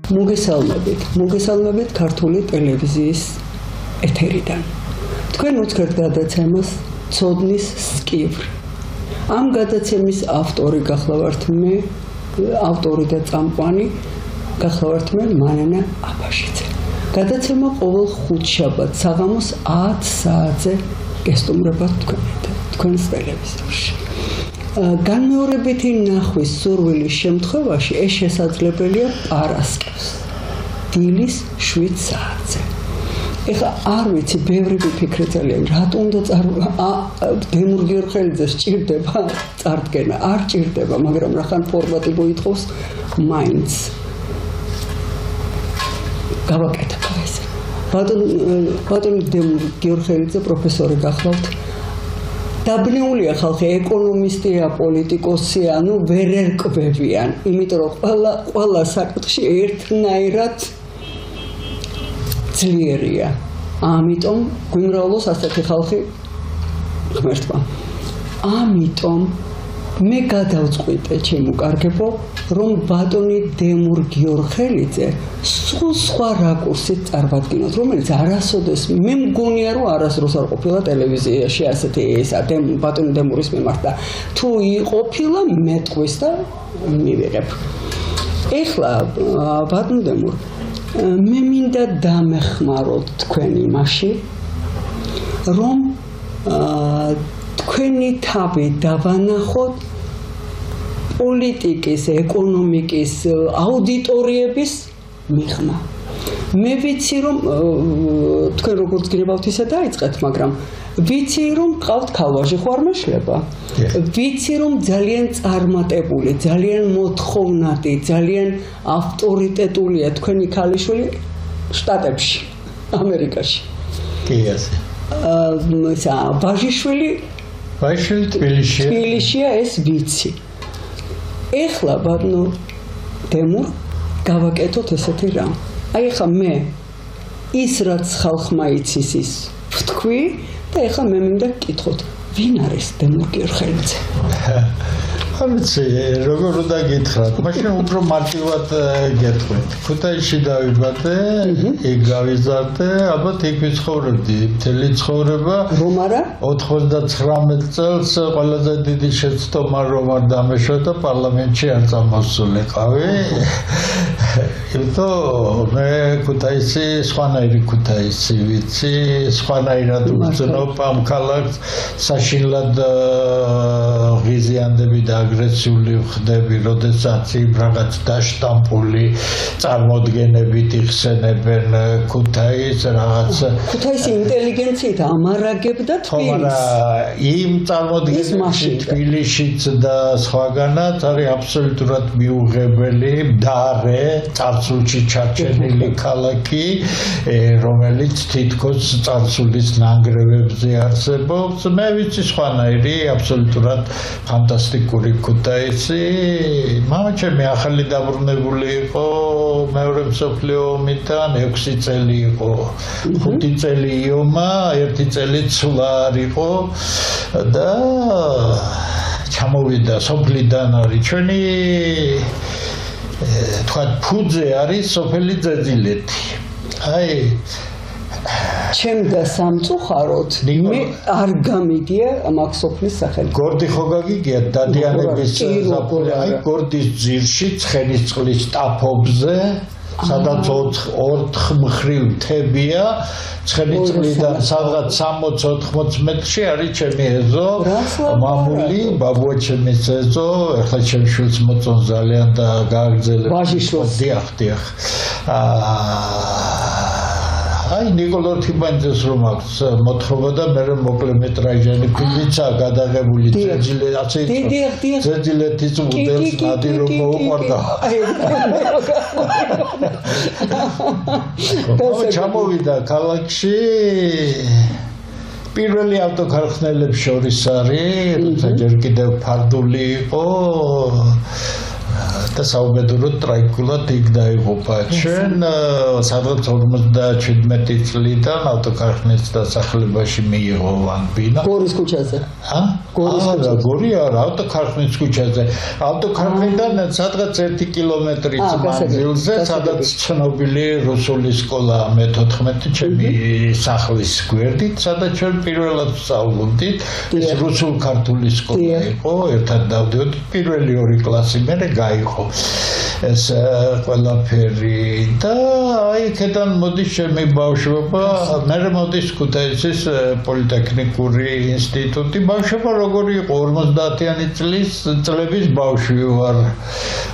მოგესალმებით ქართული ტელევიზიის ეთერიდან. თქვენ უცხრეთ გადაცემას ცოდნის სკივრი. ამ გადაცემის ავტორი გახლავართ მე, ავტორი და წამყვანი გახლავართ მე მანანა აბაშიძე. გადაცემა ყოველ ხუთშაბათს საღამოს 10 საათზე გესტუმრებათ თქვენს ტელევიზორში. განმეორებითი ნახვის სურვილის შემთხვევაში ეს შესაძლებელია პარასკევს დილის 7 საათზე. ეხლა არ ვიცი, ბევრი ვიფიქრე ძალიან, რატომ უნდა დემურ გიორხელიძეს სჭირდება წარდგენა, არ ჭირდება, მაგრამ რახან ფორმატი მოითხოვს, მაინც გავაკეთებ ესე. ბატონი დემურ გიორხელიძე პროფესორი გახლავთ. დაბნეულია ხალხი, ეკონომისტია, პოლიტიკოსია, ვერ ერკვევიან, იმიტომ რომ ყველა საკითხში ერთნაირად ძლიერია. ამიტომ გვიმრავლოს ასეთი ხალხი ღმერთმა. ამიტომ მე გადავწყვიტე, ჩემო კარგებო, რომ ბატონი დემურ გიორხელიძე სხვა რაკურსით წარმოვადგინოთ, რომელიც არასოდეს მე მგონია, რომ არასდროს არ ყოფილა ტელევიზიაში ასეთი ესა ბატონი დემურის მიმართ და თუ იყოფილა მეტყვის და მივიღებ. ეხლა ბატონ დემურ, მე მინდა დამეხმაროთ თქვენ იმაში, რომ თქვენი თავი დავანახოთ პოლიტიკის, ეკონომიკის, აუდიტორიების მიღმა. მე ვიცი, რომ თქვენ როგორც გირებავთ ისე დაიწყეთ, მაგრამ ვიცი, რომ ყავთ ქალვაჟი, ხო არ მეშლება? ვიცი, რომ ძალიან წარმატებული, ძალიან მოთხოვნადი, ძალიან ავტორიტეტულია თქვენი ქალიშვილი შტატებში, ამერიკაში. კი, ასე. ვაჟიშვილი თბილისშია, ეს ვიცი. ეხლა ბატონო დემურ გავაკეთოთ ესეთი რამ. აი ეხლა მე ის რაც ხალხმა იცის ის ვთქვი და ეხლა მე მინდა გკითხოთ, ვინ არის დემურ გიორხელიძე? არ ვიცი, როგორ უნდა გითხრათ, მაშინ უფრო მარტივად გეტყვით. ქუთაისში დავიბადე, იქ გავიზარდე, ალბათ იქ ვიცხოვრობდი მთელი ცხოვრება. რომ არა? 99 წელს ყველაზე დიდი შეცდომა რომ არ დამეშვა და პარლამენტში არ წამოსულიყავი. იმიტომ მე ქუთაისი, სხვანაირი ქუთაისი ვიცი, სხვანაირად ვძნობ ამ ქალაქს, საშინლად ღიზიანდები და აგრესიული ხდები, როდესაც იმ რაღაც დაშტამპული წარმოდგენებით იხსენებენ ქუთაისს, რაღაც ქუთაისი ინტელიგენციით ამარაგებდა თბილისს. იმ წარმოდგენებში თბილისშიც და სხვაგანაც არის აბსოლუტურად მიუღებელი, მდარე, წარსულში ჩარჩენილი ქალაქი, რომელიც თითქოს წარსულის ნანგრევებზე არსებობს. მე ვიცი სხვანაირი, აბსოლუტურად ფანტასტიკური ქუთაისი. მამაჩემი ახალი დაბრუნებული იყო მეორე მსოფლიო ომიდან, 6 წელი იყო. 5 წელი იომა, 1 წელი ცვლარ იყო და ჩამოვიდა სოფლიდან არის ჩვენი თქვათ ფუძე არის სოფელი ძეძილეთი. აი ჩემდა სამწუხაროდ მე არ გამიგია მაგ სოფლის სახელი. გორდი ხო გაგიგია დადიანების ზაფხული, აი გორდის ძირში ცხენისწყლის ტაფობზე, სადაც 4 მხრივ მთებია, ცხენისწყლიდან სადღაც 60-80 მეტრში არის ჩემი ეზო, მამული, ბაბუა ჩემის ეზო, ეხლა ჩემს შვილს მოწონ ძალიან და გააგრძელებ. ვაჟიშვილს. დიახ. აი ნიკოლო თიბანძეს რომ აქვს მოთხრობა და მე მოკლემეტრაჟიანი ფილმიცა გადაღებული ძეძილეთის მოდელს ნადი რომ მოუყვარდა. ჩამოვიდა ქალაქში პირველი ავტოქარხნელებს შორის არის, როცა ჯერ კიდევ ფარდული იყო და საუბედუროდ ტრაიკულად იქ დაიღუპა. ჩვენ სადღაც 57 წლიდან ავტოქარხნის დასახლებაში მიიღო ვანბინა. გორის ქუჩაზე. გორი არა, ავტოქარხნის ქუჩაზე. ავტოქარხნიდან სადღაც 1 კილომეტრის მანძილზე, სადაც ცნობილი რუსული სკოლა მე-14 ჩემი სახლის გვერდით, სადაც ჩვენ პირველად ვსწავლობდით. ეს რუსულ-ქართული სკოლა იყო, ერთად დავდივდით, პირველი 2 კლასი მერე გაიყო. ეს ყველაფერი და აი იქიდან მოდის ჩემი ბავშვობა, მერე მოდის ქუთაისის პოლიტექნიკური ინსტიტუტი. ბავშვობა როგორი იყო 50-იანი წლების ბავშვი ვარ.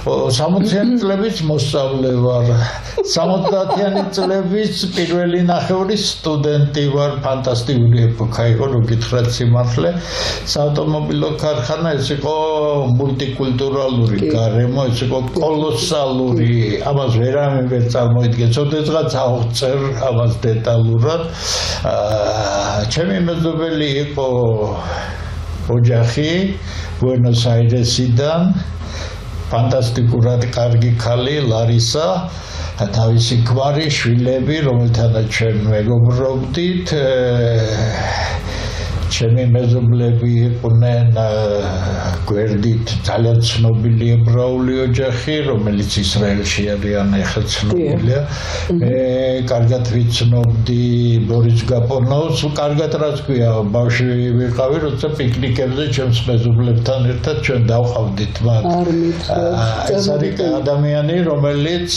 60-იანი წლების მოსწავლე ვარ. 70-იანი წლების პირველი ნახევრის სტუდენტი ვარ. ფანტასტიკური ეპოქა იყო, რო გითხრათ სიმართლე. საავტომობილო ქარხანა ეს იყო მულტიკულტურალური გარემო, ეს იყო კოლოსალური, ამას ვერავინ წარმოიდგენს. ოდესღაც ავწერ ამას დეტალურად. ჩემი მეზობელი იყო ოჯახი ბუენოს-აირესიდან, ფანტასტიკურად კარგი ქალი ლარისა, თავისი ქმარი, შვილები, რომელთანაც ჩვენ მეგობრობდით. ჩემი მეზობლები იყვნენ გვერდით ძალიან ცნობილი ებრაული ოჯახი, რომელიც ისრაელში არიან, ახლა ცნობილია. მე კარგად ვიცნობდი ბორის გაპონოვს, კარგად რაც ქვია, ბავშვი ვიყავი, როცა პიკნიკებზე ჩემს მეზობლებთან ერთად ჩვენ დავყავდით მათ. ეს არის ადამიანი, რომელიც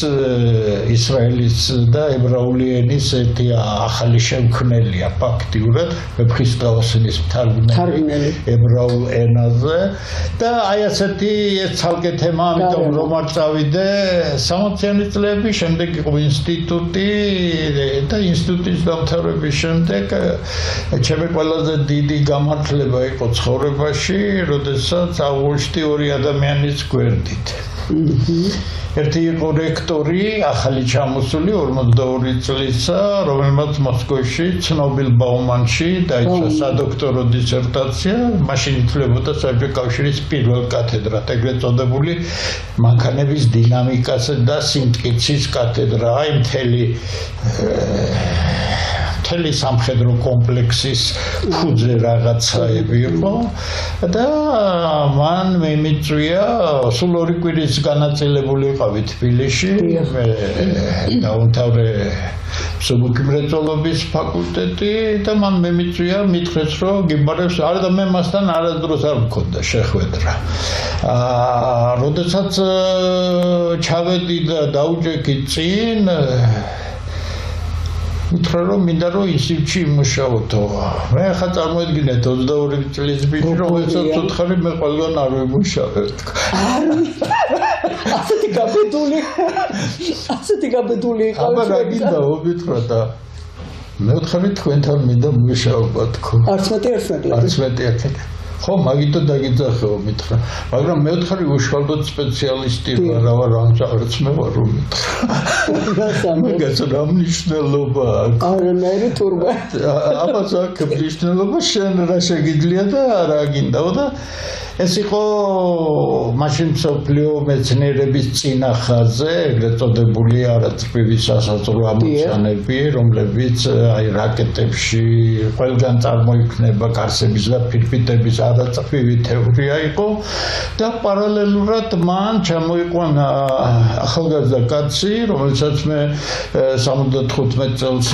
ისრაელის და ებრაული ენის ერთი ახალი შემქმნელია ფაქტიურად, ვეფხისტყაოსნის მთარგმნელი ებრაულ ენაზე და აი ასეთი ცალკე თემა, ამიტომ რომ არ წავიდე 60-იანი წლების შემდეგ იყო ინსტიტუტი და ინსტიტუტის დამთავრების შემდეგ ჩემი ყველაზე დიდი გამართლება იყო ცხოვრებაში, როდესაც აღვნიშნდი 2 ადამიანის გვერდით. ერთი იყო რექტორი, ახალი ჩამოსული 42 წლისა, რომელმაც მოსკოვში ცნობილ ბაუმანში დაიწყო სადოქტორო დისერტაცია, მაშინ ითვლებოდა საბჭოთა კავშირის პირველ კათედრად, ეგრეთ წოდებული მანქანების დინამიკასა და სიმტკიცის კათედრა, აი მთელი სამხედრო კომპლექსის ფუძე რაღაცაები იყო და მან მიმიწვია სულ 2 კვირის განაწილებული ვიყავი თბილისში, მე დავამთავრე მსუბუქმრეწველობის ფაკულტეტი და მან მიმიწვია, მითხრეს რომ გიბარებს, არა და მე მასთან არასდროს არ მქონდა შეხვედრა. როდესაც ჩავედი და დაუჭექი წინ უთხრა რომ მინდა რომ ინსტიტუტში იმუშაოთო. მე ახლა წარმოედგინეთ 22 წლის ბიჭი, რომელსაც უთხარი მე ყველგან არ ვიმუშავებ. ასეთი გაბედული იყო. აბა რა გინდა უბითხრა და მე ვთხარი თქვენთან მინდა მუშაობა თქო. არც მეტი. ხო, მაგითო დაგიძახეო მითხრა. მაგრამ მე ვთხარი უშუალოდ სპეციალისტი ვარ, არც მე ვარ რომ მითხრა. მაგას რა მნიშვნელობა აქვს? არანაირი თურმე. აბა აქ მნიშვნელობა შენ რა შეგიძლია და რა გინდაო და ეს იყო მაშინ მსოფლიო მეცნიერების წინახაზე, ეგრეთ წოდებული არაწყვილი სასაზღვრო ამოცანები, რომლებიც აი რაკეტებში ყველგან წარმოიქმნება გარსების და ფირფიტების არაწყვილი თეორია იყო და პარალელურად მან ჩამოიყვანა ახალგაზრდა კაცი, რომელსაც მე 74 წელს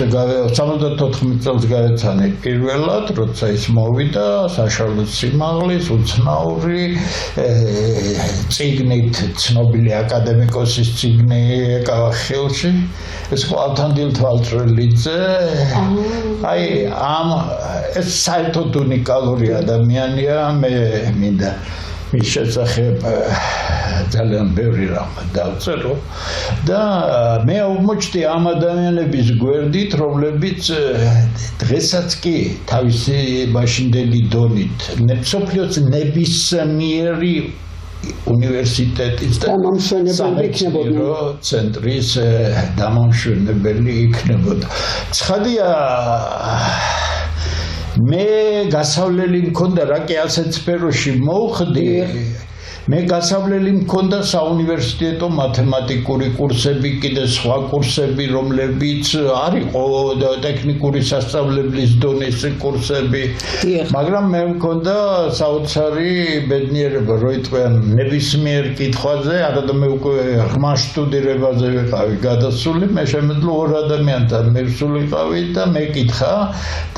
გავეცანე პირველად, როცა ის მოვიდა საშუალო სიმაღლის უცნაური წიგნით, ცნობილი აკადემიკოსის წიგნი ეკავა ხელში, ეს ყვალთანდილ თვალწრელიძე. აი ეს საერთოდ უნიკალური ადამიანია, მე მინდა მის შესახებ ძალიან ბევრი რამ დავწერო და მე აღმოჩნდი ამ ადამიანების გვერდით, რომლებიც დღესაც კი თავისი მაშინდელი დონით მსოფლიოს ნებისმიერი უნივერსიტეტის და სამეცნიერო ცენტრის დამამშვენებელი იქნებოდა. ცხადია მე გასავლელი მქონდა რა კი ასეთ სფეროში მოვხდი მე გასავლელი მქონდა საუნივერსიტეტო მათემატიკური კურსები, კიდე სხვა კურსები, რომლებიც არ იყო ტექნიკური სასწავლებლის დონის კურსები, მაგრამ მე მქონდა საოცარი ბედნიერება, რომ იტყვიან ნებისმიერ კითხვაზე, არადა მე უკვე ღრმა სტუდირებაზე ვიყავი გადასული, მე შემეძლო ორ ადამიანთან მივსულიყავი და მეკითხა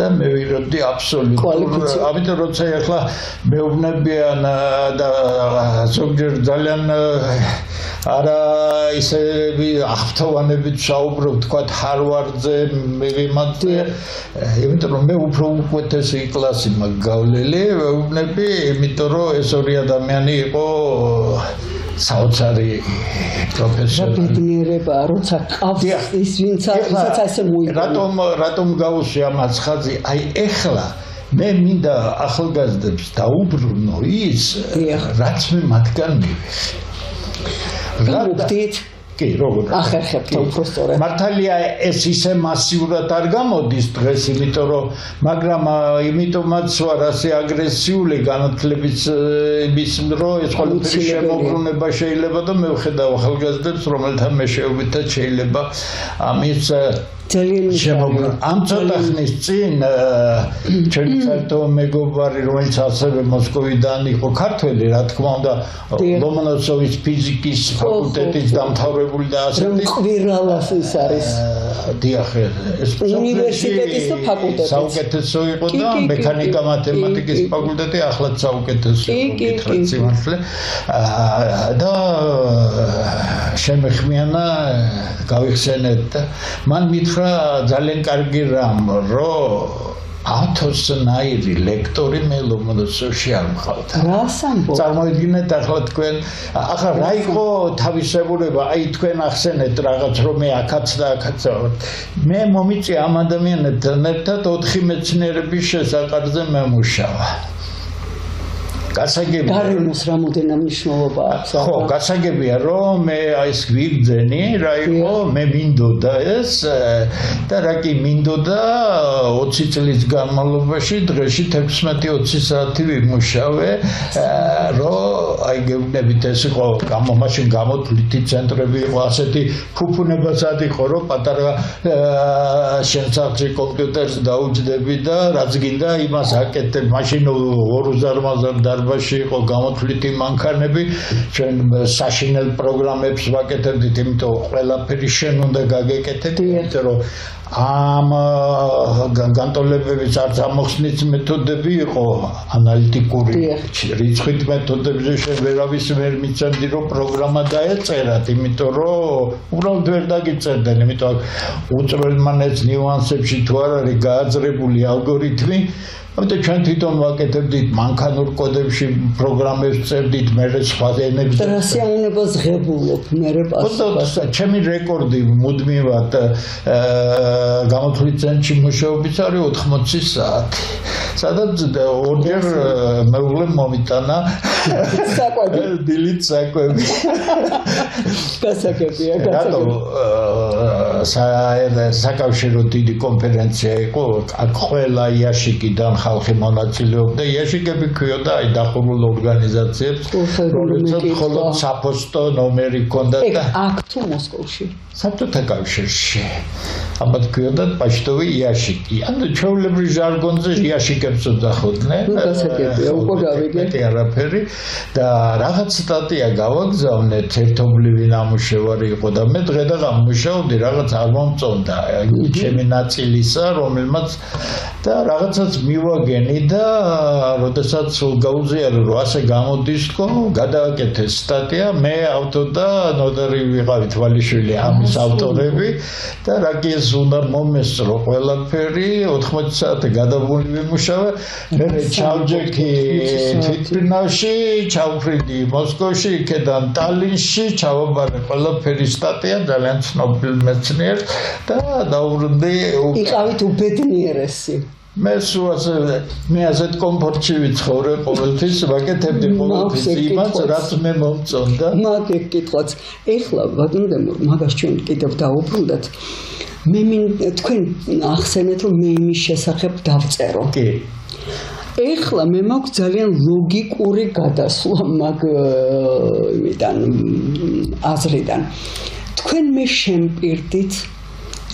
და მე ვიღებდი აბსოლუტურ, ამიტომ როცა ახლა მეუბნებიან და ზოგჯერ ძალიან არა ისე აღფრთოვანებით საუბრობ თქვა ჰარვარდზე მივიმატე იმიტომ რომ მე უფრო უკეთესი კლასი მაქვს გავლილი ვეუბნები იმიტომ რომ ეს ორი ადამიანი იყო საოცარი პროფესორი ბედნიერება როცა ყავს ის ვინც ასე მოიგონა რატომ გავუსვი ამ აცხადზე აი ეხლა მე მინდა ახალგაზრდებს დაუბრუნო ის რაც მე მათგან მივიღე კი როგორ ახერხებთ უბრალოდ მართალია ეს ისე მასიურად არ გამოდის დღეს იმიტომ რომ მაგრამ იმიტომაც ვარ ასე აგრესიული განათლების იმის დრო ეს ყველაფერი შემოbrunება შეიძლება და მე ვხედავ ახალგაზრდებს რომელთა მეშვეობითაც შეიძლება ამის ძალიან ამ ცოტა ხნის წინ ჩემი საერთო მეგობარი რომელიც ასევე მოსკოვიდან იყო ქართველი რა თქმა უნდა ლომონოსოვის ფიზიკის ფაკულტეტის დამთავრებული და ასეთი კვირალას ის არის დიახ ეს უნივერსიტეტის და ფაკულტეტის საუკეთესო იყო და მექანიკა მათემატიკის ფაკულტეტი ახლაც საუკეთესო გითხრათ სიმართლე და შემეხმიანა გავიხსენეთ და მან მითხრა ძალიან კარგი რამ რომ ათოსნაირი ლექტორი მე ლომონოსოვში არ მყავდა. რას ამბობ? წარმოიდგინეთ ახლა თქვენ ახლა რა იყო თავისებურება აი თქვენ ახსენეთ რაღაც რომ მე აქაც და აქაც მე მომიწია ამ ადამიანებთან ერთად 4 მეცნიერების შესაყარზე მემუშავა. გასაგებია გარემოს რამოდენა მნიშვნელობა აქვს ხო გასაგებია რომ მე ეს გვიგძენი რა იყო მე მინდოდა ეს და რა კი მინდოდა 20 წლის განმავლობაში დღეში 16-20 საათი ვიმუშავე რომ აი გეუბნებით ეს იყო მაშინ გამოთვლითი ცენტრები იყო ასეთი ფუფუნებაცად იყო რომ პატარა შემსახჭი კომპიუტერს დაუჯდები და რაც გინდა იმას აკეთებ მაშინ ორ-ზარმაზარ ბაში იყო გამოთვლითი მანქანები ჩვენ საშინელ პროგრამებს ვაკეთებდით იმიტომ ყველაფერი შენ უნდა გაგეკეთეთ იმიტომ რომ ამ განტოლებების არც ამოხსნის მეთოდები იყო ანალიტიკური რიცხვით მეთოდებზე შენ ვერავის ვერ მიცემდი რომ პროგრამა დაეწერათ იმიტომ რომ უბრალოდ ვერ დაგიწერდნენ იმიტომ უწვრილმანეც ნიუანსებში თუ არ არის გააზრებული ალგორითმი ამიტომ ჩვენ თვითონ ვაკეთებდით მანქანურ კოდებში პროგრამებს წერდით მე სხვა ენებზე და რასიაუნებას ღებულობ მე პასუხს ჩემი რეკორდი მუდმივად გამოთვლით ცენტრში მუშაობის არის 80 საათი სადაც ორჯერ მეუღლე მომიტანა დილით საკვები გასაგებია საკავშირო დიდი კონფერენცია იყო აქ ყველა იაშიკიდან ხალხი მონაწილეობდა იაშიკები ქვიოდა აი დახურულ ორგანიზაციებს რომელსაც მხოლოდ საფოსტო ნომერი ჰქონდა და აქ თუ მოსკოვში საბჭოთა კავშირში ამათ ქვიოდა პაშტოვი იაშიკი ანუ ჩვეულებრივ ჟარგონზე იაშიკებს უძახოდნენ გასაგებია უკვე გავიგეთ არაფერი და რაღაც სტატია გავაგზავნეთ ერთობლივი ნამუშევარი იყო და მე დღე და გამუშავდი რაღაც არ მომწონდა ჩემი ნაწილისა რომელმაც და რაღაცაც მივაგენი და როდესაც გაუზიარო რომ ასე გამოდის თქო გადააკეთე სტატია მე ავტორ და ნოდარი ვიყავით ვალიშვილი ამის ავტორები და რა კი ეს უნდა მომესწრო ყველაფერი 80 საათი გადაგული ვიმუშავე მე ჩავჯექი თვითმფრინავში ჩავფრინდი მოსკოვში იქედან ტალინში ჩავაბარე ყველაფერი სტატია ძალიან ცნობილ მეცნიერს და დაუბრუნდი იყავით უბედნიერესი მე ასეთ კომფორტში ვიცხოვრე ყოველთვის ვაკეთებდი ყოველთვის იმას რაც მე მომწონდა მაგ კითხვაც ეხლა ბატონო მაგას ჩვენ კიდევ დაუბრუნდათ მე თქვენ ახსენეთ რომ მე იმის შესახებ დავწერო კი ეხლა მე მაქვს ძალიან ლოგიკური გადასვლა მაგ იმიდან აზრიდან. თქვენ მე შემპირდით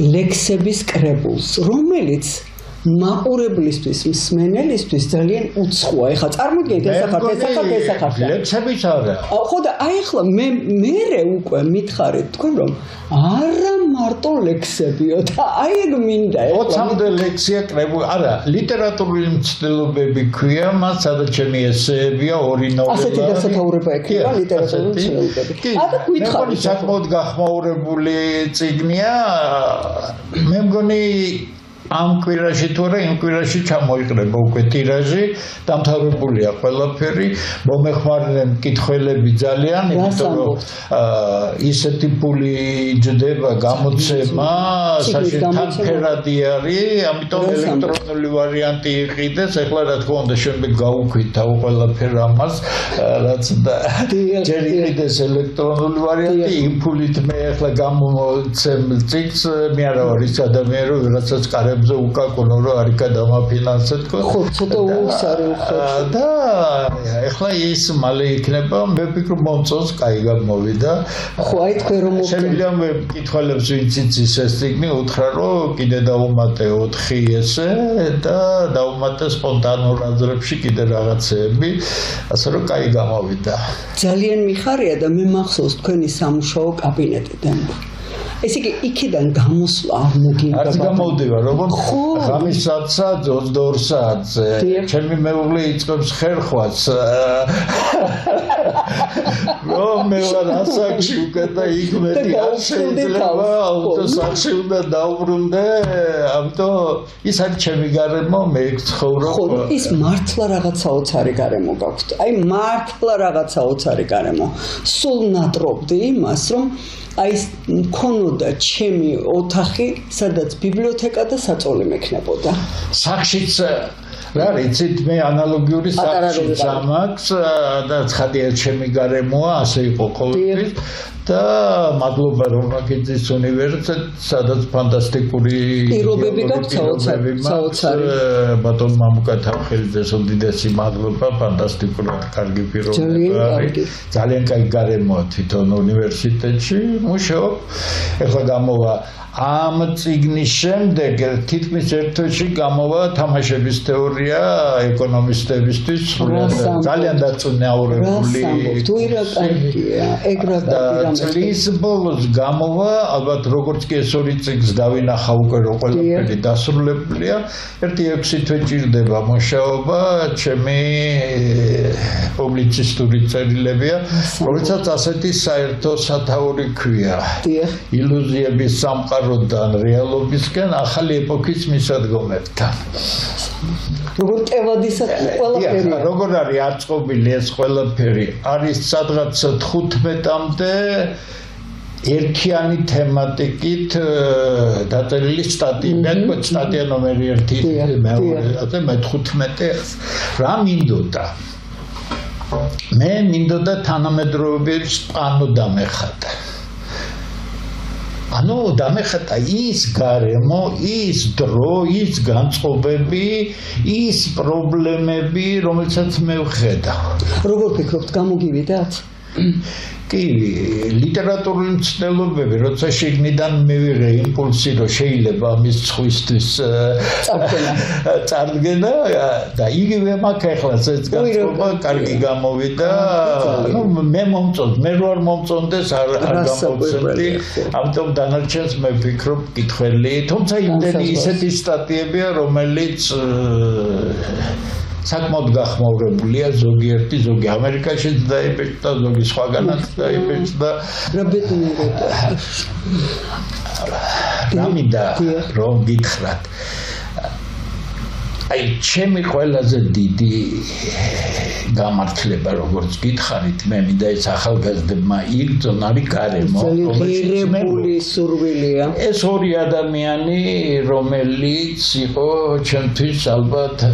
ლექსების კრებულს, რომელიც მაყურებლისთვის, მსმენელისთვის ძალიან უცხოა. ეხლა წარმოგიდგენთ ესახართ. ლექსებიც არა. ხო და აი ეხლა მე უკვე მითხარით თქვენ რომ არა მარტო ლექსებიო და აი ეგ მინდა ეხლა 20-მდე ლექსია კრებული. არა, ლიტერატურული მცდელობები ქვია, მას სადაც ჩემი ესეებია, ორი ნოველა. ასეთი დასათაურება ექნება ლიტერატურული მცდელობები. და გვითხარი საკმაოდ გახმაურებული წიგნია. მე მგონი ამ კვირაში თუ არა იმ კვირაში ჩამოიყრება უკვე ტირაჟი, დამთავრებულია ყველაფერი, მომეხმარნენ მკითხველები ძალიან, იმიტომ რომ ისეთი ფული იჯდება გამოცემა, საშინთან ფერადი არის, ამიტომ ელექტრონული ვარიანტი იყიდეს, ეხლა რა თქმა უნდა შემდეგ გაუქვითავ ყველაფერ ამას, რაც ჯერ იყიდეს ელექტრონული ვარიანტი, იმ ფულით მე ეხლა გამომცემ წიგნს, მე არა ვარ ის ადამიანი, რომ ვიღაცას კარებს უკაკონო რომ არიქა დამაფინანსეთ ხო ცოტა უხს არის და ეხლა ის მალე იქნება მე ვფიქრობ მომწონს კაი გამოვიდა ხო აი თქვენ რომ შემიძლია მე მკითხველებს ვინც იცის ეს წიგნი უთხრა რომ კიდე დაუმატე 4 ესე და დაუმატე სპონტანურ აზრებში კიდე რაღაცეები ასე რომ კაი გამოვიდა ძალიან მიხარია და მე მახსოვს თქვენი სამუშაო კაბინეტიდან ეს იგი იქიდან გამოსვლა არ მოგინდა არ გამოვდივარ როგორ ღამის 22 საათზე ჩემი მეუღლე იწყებს ხერხვას რომ მე ვარ ასაკში უკვე და იქ მეტი არ შეიძლება ავტოსახში უნდა დავბრუნდე ამიტომ ის არის ჩემი გარემო მე ცხოვრობ ხო ის მართლა რაღაცა ოცარი გარემო გაქვთ აი მართლა რაღაცა ოცარი გარემო სულ ნატრობდი იმას რომ აი მქონოდა ჩემი ოთახი, სადაც ბიბლიოთეკა და საწოლი მექნებოდა. სახშიც რა იცით მე ანალოგიური სახშიც ამაქვს და ცხადია ჩემი გარემოა, ასე იყო ყოველთვის და მადლობა რომ მაგიძის უნივერსიტეტს, სადაც ფანტასტიკური პირობები გაქვს საოცარი. ბატონ მამუკა თამხელიძეს უდიდესი მადლობა, ფანტასტიკურად კარგი პირობები არის. ძალიან კაი გარემოა თვითონ უნივერსიტეტში. მუშაობ. ეხლა გამოვა ამ წიგნის შემდეგ თითქმის ერთ თვეში გამოვა თამაშების თეორია ეკონომისტებისთვის ძალიან დაწუნაურებული წლის ბოლოს გამოვა ალბათ როგორც კი ეს ორი წიგნს დავინახა უკვე რომ ყველაფერი დასრულებულია 1-6 თვე ჭირდება მუშაობა ჩემი პუბლიცისტური წერილებია რომელსაც ასეთი საერთო სათაური ქვია ილუზიების სამყაროდან რეალობისკენ ახალი ეპოქის მისადგომებთან როგორ ტევადისა ყველაფერი როგორ არის აწყობილი ეს ყველაფერი არის სადღაც 15-მდე ერთიანი თემატიკით დაწერილი სტატია სტატია ნომერი 1 მეორე მე-15 რა მინდოდა მე მინდოდა თანამედროვეობის პანო დამეხატა ანუ დამეხატა ის გარემო, ის დრო, ის განწყობები, ის პრობლემები, რომელსაც მე ვხედავ. როგორ ფიქრობთ, გამოგივიდათ? კი, ლიტერატურული მცდელობები, როცა შიგნიდან მივიღე იმპულსი, რომ შეიძლება ამის ცხვისთვის წარდგენა და იგივე მაქვს ახლა ეს განწყობა კარგი გამოვიდა. ნუ მე მომწონს, მე რო არ მომწონდეს არ გამოვცემდი. ამიტომ დანარჩენს მე ვფიქრობ კითხველი, თუმცა იმდენი ისეთი სტატიებია, რომელიც საკმაოდ გახმაურებულია ზოგიერთი ზოგი ამერიკაშიც დაიბეჭდა ზოგი სხვაგანაც დაიბეჭდა რა მინდა რომ გითხრათ აი ჩემი ყველაზე დიდი გამართლება როგორც გითხარით მე მინდა ეს ახალგაზრდებმა იგრძნონ არის გარემო ღირებული სურვილია ეს ორი ადამიანი რომელიც იყო ჩემთვის ალბათ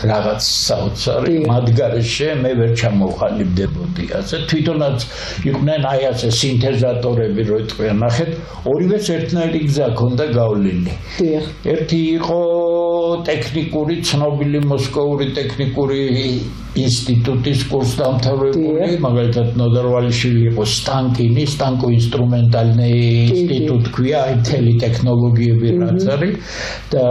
რაღაც საოცარი მათ გარეშე მე ვერ ჩამოვყალიბდებოდი ასე თვითონაც იყვნენ აი ასე სინთეზატორები რო იტყვიან ნახეთ ორივეს ერთნაირი გზა ჰქონდა გავლილი ერთი იყო ტექნიკური ცნობილი მოსკოვური ტექნიკური ინსტიტუტის კურსდამთავრებული მაგალითად ნოდარვალიშვილი იყო სტანკინი სტანკო ინსტრუმენტალნი ინსტიტუტ ქვია აი მთელი ტექნოლოგიები რაც არის და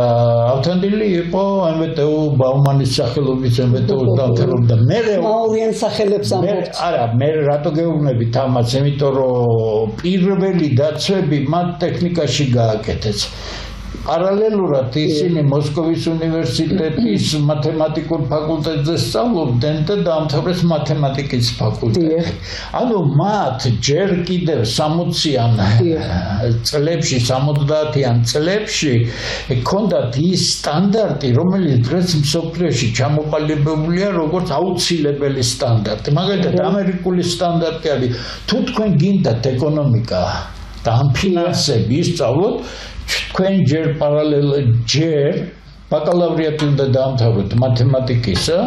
ავთანდილი იყო MTU ბაუმანის სახელობის MTU-ს დამთავრებდა მე მაურიან სახელებს ამბობთ არა მე რატო გეუბნებით ამას იმიტომ რომ პირველი დაცვები მათ ტექნიკაში გააკეთეს პარალელურად ისინი მოსკოვის უნივერსიტეტის მათემატიკურ ფაკულტეტზე სწავლობდნენ და დაამთავრეს მათემატიკის ფაკულტეტი. ანუ მათ ჯერ კიდევ 60-იან წლებში, 70-იან წლებში ჰქონდათ ის სტანდარტი, რომელიც დღეს მსოფლიოში ჩამოყალიბებულია როგორც აუცილებელი სტანდარტი. მაგალითად, ამერიკული სტანდარტი არის თუ თქვენ გინდათ ეკონომიკა და ამ ფინანსები ისწავლოთ თქვენ ჯერ პარალელურად ჯერ ბაკალავრიატი უნდა დაამთავროთ მათემატიკისა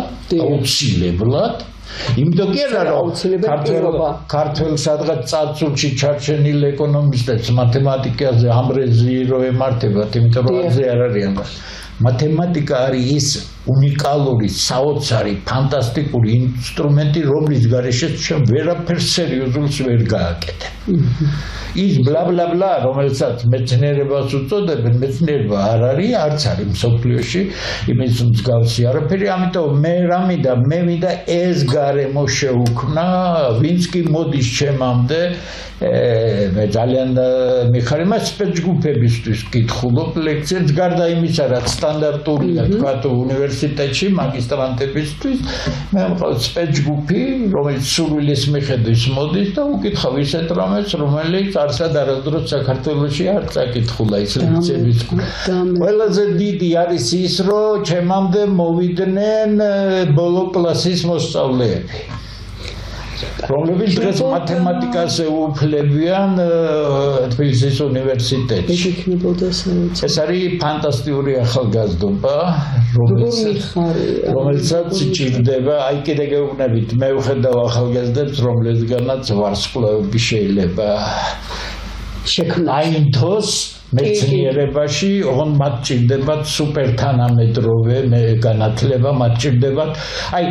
აუცილებლად იმიტომ კი არა რომ ქართველ სადღაც წარსულში ჩარჩენილ ეკონომისტებს მათემატიკაზე ამრეზი რო ემართებათ იმიტომ რომ აზე არ არის ამას მათემატიკა არის ის უნიკალური საოცარი ფანტასტიკური ინსტრუმენტი რომლის გარეშე ჩვენ ვერაფერს სერიოზულს ვერ გააკეთებ ის ბლა ბლა ბლა რომელსაც მეცნიერებას უწოდებენ მეცნიერება არ არის არც არის მსოფლიოში იმის მსგავსი არაფერი ამიტომ მე რამიდა მე მინდა ეს გარემო შეუქმნა ვინც კი მოდის ჩემამდე მე ძალიან მიხარია მას სპეცჯგუფებისთვის კითხულობ ლექციებს გარდა იმისა რაც სტანდარტულია თქვა თუ უნივერსიტეტში მაგისტრანტებისთვის მე მყავს სპეცჯგუფი რომელიც სურვილის მიხედვით მოდის და უკითხავ ისეთ რამეს რომელიც არცად არასდროს საქართველოში არ წაკითხულა ის ლექციების ყველაზე დიდი არის ის რომ ჩემამდე მოვიდნენ ბოლო კლასის მოსწავლეები რომლებიც დღეს მათემატიკაზე უფლებიან თბილისის უნივერსიტეტში. ეს არის ფანტასტიკური ახალგაზრდობა, რომელსაც ჭირდება, აი კიდე გეუბნებით, მე ვხედავ ახალგაზრდებს, რომლებსგანაც ვარსკვლავები შეიძლება შექმნაინთოს მეცნიერებაში, ოღონდ მათ ჭირდებათ სუპერთანამედროვე განათლება, მათ ჭირდებათ აი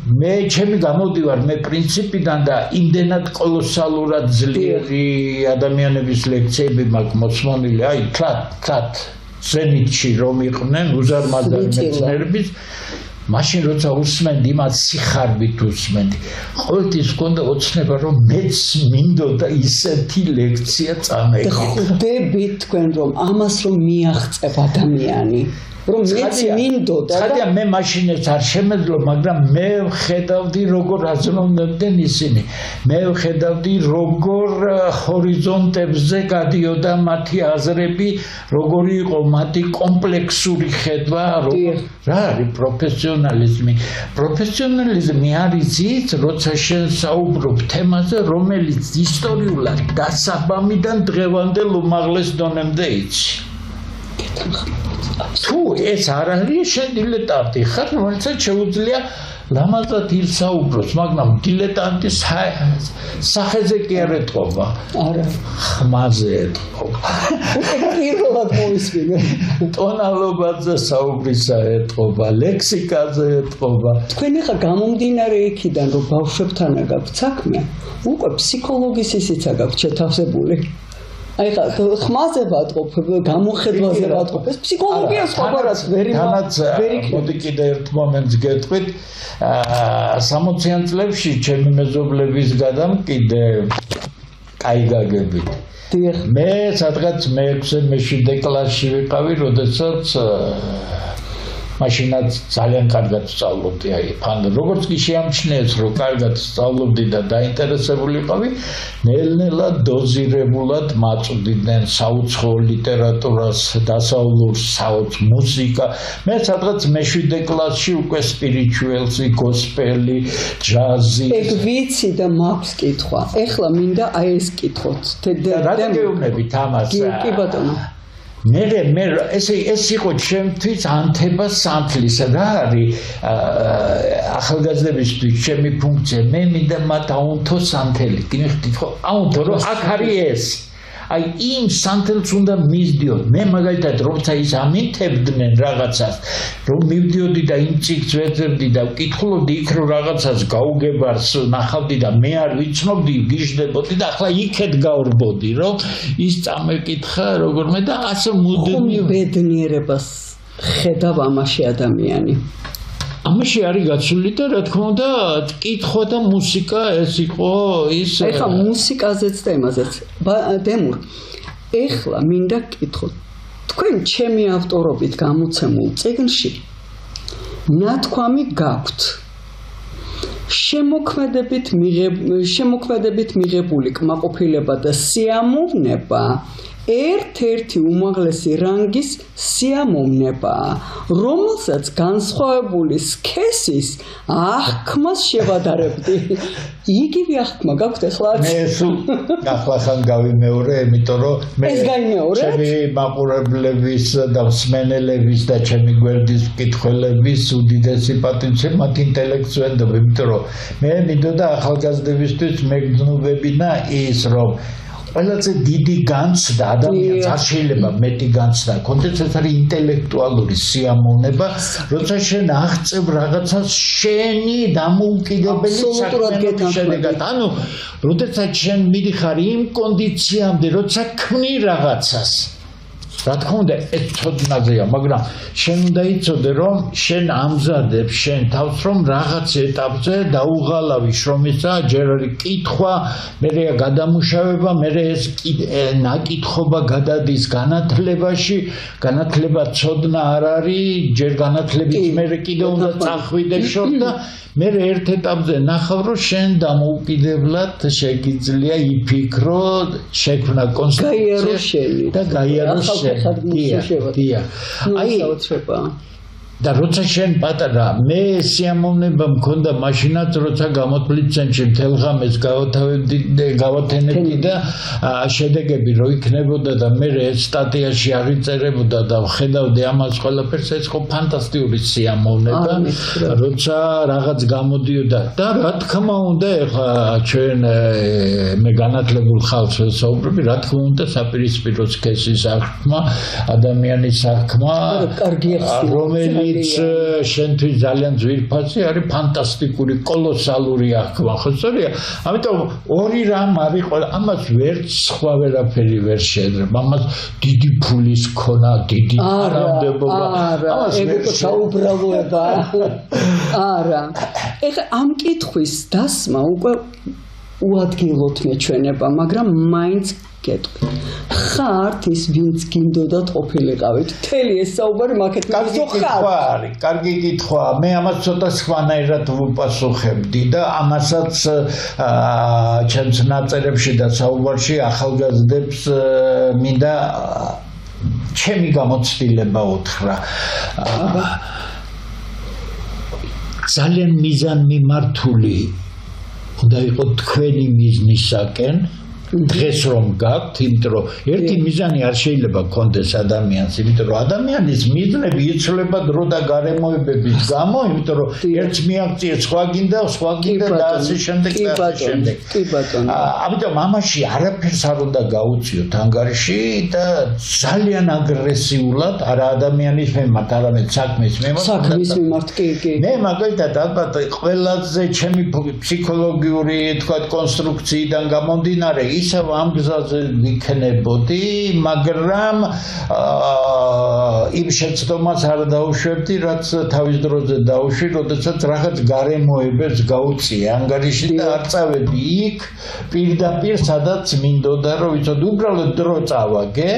მე ჩემი გამოდივარ მე პრინციპიდან და იმდენად კოლოსალურად ძლიერი ადამიანების ლექციები მაქვს მოსმონილი აი თლათ ზენიტში რომ იყვნენ უზარმაზარი მეცნიერების მაშინ როცა უსმენდი იმას სიხარბით უსმენდი ყოველთვის მქონდა ოცნება რომ მეც მინდოდა ისეთი ლექცია წამეღო ხვდებით თქვენ რომ ამას რომ მიაღწევ ადამიანი რომ მეც მინდოდა და მე მაშინაც არ შემეძლო მაგრამ მე ვხედავდი როგორ აზროვნებდნენ ისინი მე ვხედავდი როგორ ჰორიზონტებზე გადიოდა მათი აზრები როგორი იყო მათი კომპლექსური ხედვა რა არის პროფესიონალიზმი არის ის როცა შენ საუბრობ თემაზე რომელიც ისტორიულად დასაბამიდან დღევანდელ უმაღლეს დონემდე იცი თუ ეს არ არის შენ დილეტანტი ხარ რომელსაც შეუძლია ლამაზად ისაუბროს მაგრამ დილეტანტის სახეზე კი არ ეთყობა არა ხმაზე ეთყობა პირველად მოვისმინე ტონალობაზე საუბრისა ეთყობა ლექსიკაზე ეთყობა თქვენ ახლა გამომდინარე იქიდან რომ ბავშვებთან გაქვთ საქმე უკვე ფსიქოლოგის ისიც გაქვთ შეთავსებული აი ხა ხმაზე ვატყობ გამოხედვაზე ვატყობ ეს ფსიქოლოგია სხვაგვარად ვერი მოდი კიდე ერთ მომენტს გეტყვით 60-იან წლებში ჩემი მეზობლების გადამკიდე კაი გაგებით მე სადღაც მე-6 მე-7 კლასში ვიყავი როდესაც მაშინაც ძალიან კარგად სწავლობდი აი ფან როგორც კი შეამჩნიეს რომ კარგად სწავლობდი და დაინტერესებული ვიყავი ნელ-ნელა დოზირებულად მაწვდიდნენ საუცხოო ლიტერატურას დასავლურ საუცხ მუსიკა მე სადღაც მე-7 კლასში უკვე სპირიჩუელსი გოსპელი ჯაზი ეგ ვიცი და მაქვს კითხვა ეხლა მინდა აი ეს კითხოთ რა გეუბნებით ამას კი ბატონო მე ეს იყო ჩემთვის ანთება სანთლისა რა არის ახალგაზრდებისთვის ჩემი ფუნქცია მე მინდა მათ აუნთო სანთელი კი მიხდით ხო აუნთო რომ აქ არის ეს აი იმ სანთელს უნდა მისდიოთ მე მაგალითად როცა ის ამინთებდნენ რაღაცას რომ მივდიოდი და იმ წიგნს ვეძებდი და ვკითხულობდი იქ რომ რაღაცას გაუგებარს ნახავდი და მე არ ვიცნობდი გიждდებოდი და ახლა იქეთ გავრბოდი რომ ის წამეკითხა როგორმე და ასე მუდმივ ბედნიერებას ხედავ ამაში ადამიანი ამაში არის გაცვლილი და რა თქმა უნდა კითხვა და მუსიკა ეს იყო ის ეხლა მუსიკაზეც და იმაზეც დემურ ეხლა მინდა კითხოთ თქვენ ჩემი ავტორობით გამოცემულ წიგნში ნათქვამი გაქვთ შემოქმედებით მიღებული კმაყოფილება და სიამოვნება ერთ-ერთი უმაღლესი რანგის სიამოვნებაა, რომელსაც განსხვავებული სქესის აღქმას შევადარებდი. იგივე აღქმა გაქვთ ახლა? მე ახლა ხან გავიმეორე, იმიტომ რომ მე ჩემი მაყურებლების და მსმენელების და ჩემი გვერდის მკითხველების უდიდესი პატივცემ მათ ინტელექტს ვენდობ, იმიტომ რომ მე მინდოდა ახალგაზრდებისთვის მეგრძნობებინა ის რომ ყველაზე დიდი განცდა ადამიანს არ შეიძლება მეტი განცდა კონდეს ეს არის ინტელექტუალური სიამოვნება როცა შენ აღწევ რაღაცას შენი დამოუკიდებელი საქმიანობის შედეგად ანუ როდესაც შენ მიდიხარ იმ კონდიციამდე როცა ქმნი რაღაცას რა თქმა უნდა ეს ცოდნაზეა მაგრამ შენ უნდა იცოდე რომ შენ ამზადებ შენ თავს რომ რაღაც ეტაპზე დაუღალავი შრომისა ჯერ არის კითხვა მერეა გადამუშავება მერე ეს ნაკითხობა გადადის განათლებაში განათლება ცოდნა არ არის ჯერ განათლებით მერე კიდე უნდა წახვიდე შორ და მე ერთ ეტაპზე ნახავ რომ შენ დამოუკიდებლად შეგიძლია იფიქრო შექმნა კონსტრუქცია და გაიარო შენ აი და როცა შენ პატარა მე სიამოვნება მქონდა მაშინაც როცა გამოთვლით ცენტრში მთელ ღამეს გავათენებდი და შედეგები რო იქნებოდა და მე ეს სტატიაში აღიწერებოდა და ვხედავდი ამას ყველაფერს ეს ხო ფანტასტიკური სიამოვნება როცა რაღაც გამოდიოდა და რა თქმა უნდა ეხლა ჩვენ მე განათლებულ ხალხს ვსაუბრობ რა თქმა უნდა საპირისპირო სქესის აღქმა ადამიანის აღქმა რომელიც შენთვის ძალიან ძვირფასი არის ფანტასტიკური კოლოსალური აღქმა ხო სწორია ამიტომ ორი რამ არის ამას ვერც სხვა ვერაფერი ვერ შეძრებ ამას დიდი ფულის ქონა დიდი თანამდებობა ამას ვერ საუბრალოება არა ეხლა ამ კითხვის დასმა უკვე უადგილოდ მეჩვენება მაგრამ მაინც ხართ ის ვინც გინდოდათ ყოფილიყავით მთელი ეს საუბარი მაგეთ კარგი კითხვა მე ამას ცოტა სხვანაირად ვუპასუხებდი და ამასაც ჩემს ნაწერებში და საუბარში ახალგაზრდებს მინდა ჩემი გამოცდილება უთხრა ძალიან მიზანმიმართული უნდა იყოს თქვენი მიზნისაკენ დღეს რომ გაქვთ, იმიტომ რომ ერთი მიზანი არ შეიძლება კონდეს ადამიანს, იმიტომ რომ ადამიანის მიზნები იცვლება დრო და გარემოებების გამო, იმიტომ რომ ერთს მიაღწია, სხვა გინდა და ასე შემდეგ და ასე შემდეგ. კი ბატონო. ამიტომ ამაში არაფერს არ უნდა გაუწიოთ ანგარიში და ძალიან აგრესიულად არა ადამიანის მიმართ, არამედ საქმის მიმართ. საქმის მიმართ, კი. მე მაგალითად ალბათ ყველაზე ჩემი ფსიქოლოგიური თქვა კონსტრუქციიდან გამომდინარე ისევ ამ გზაზე ვიქნებოდი, მაგრამ იმ შეცდომას არ დაუშვებდი, რაც თავის დროზე დაუშვი, როდესაც რაღაც გარემოებებს გაუწია ანგარიში და არ წავედი იქ პირდაპირ, სადაც მინდოდა, რომ ვიცოდი, უბრალოდ დრო წავაგე.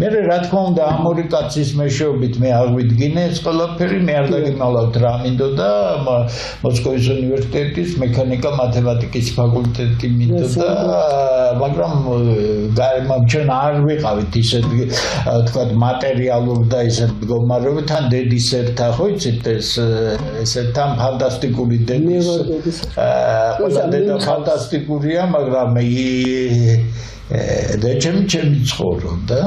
მე რა თქმა უნდა, ამ ორი კაცის მეშვეობით მე აღვიდგინე ეს ყველაფერი, მე არ დაგიმალავთ რა მინდოდა, მოსკოვის უნივერსიტეტის მექანიკა-მათემატიკის ფაკულტეტი მინდოდა, მაგრამ ჩვენ არ ვიყავით ისეთ თქვათ მატერიალურ და ისეთ მდგომარეობით, თან დედის ერთა ხო იცით ესეთ თან ფანტასტიკური დედის ყველა დედა ფანტასტიკურია, მაგრამ და ჩემი ცხოვრობდა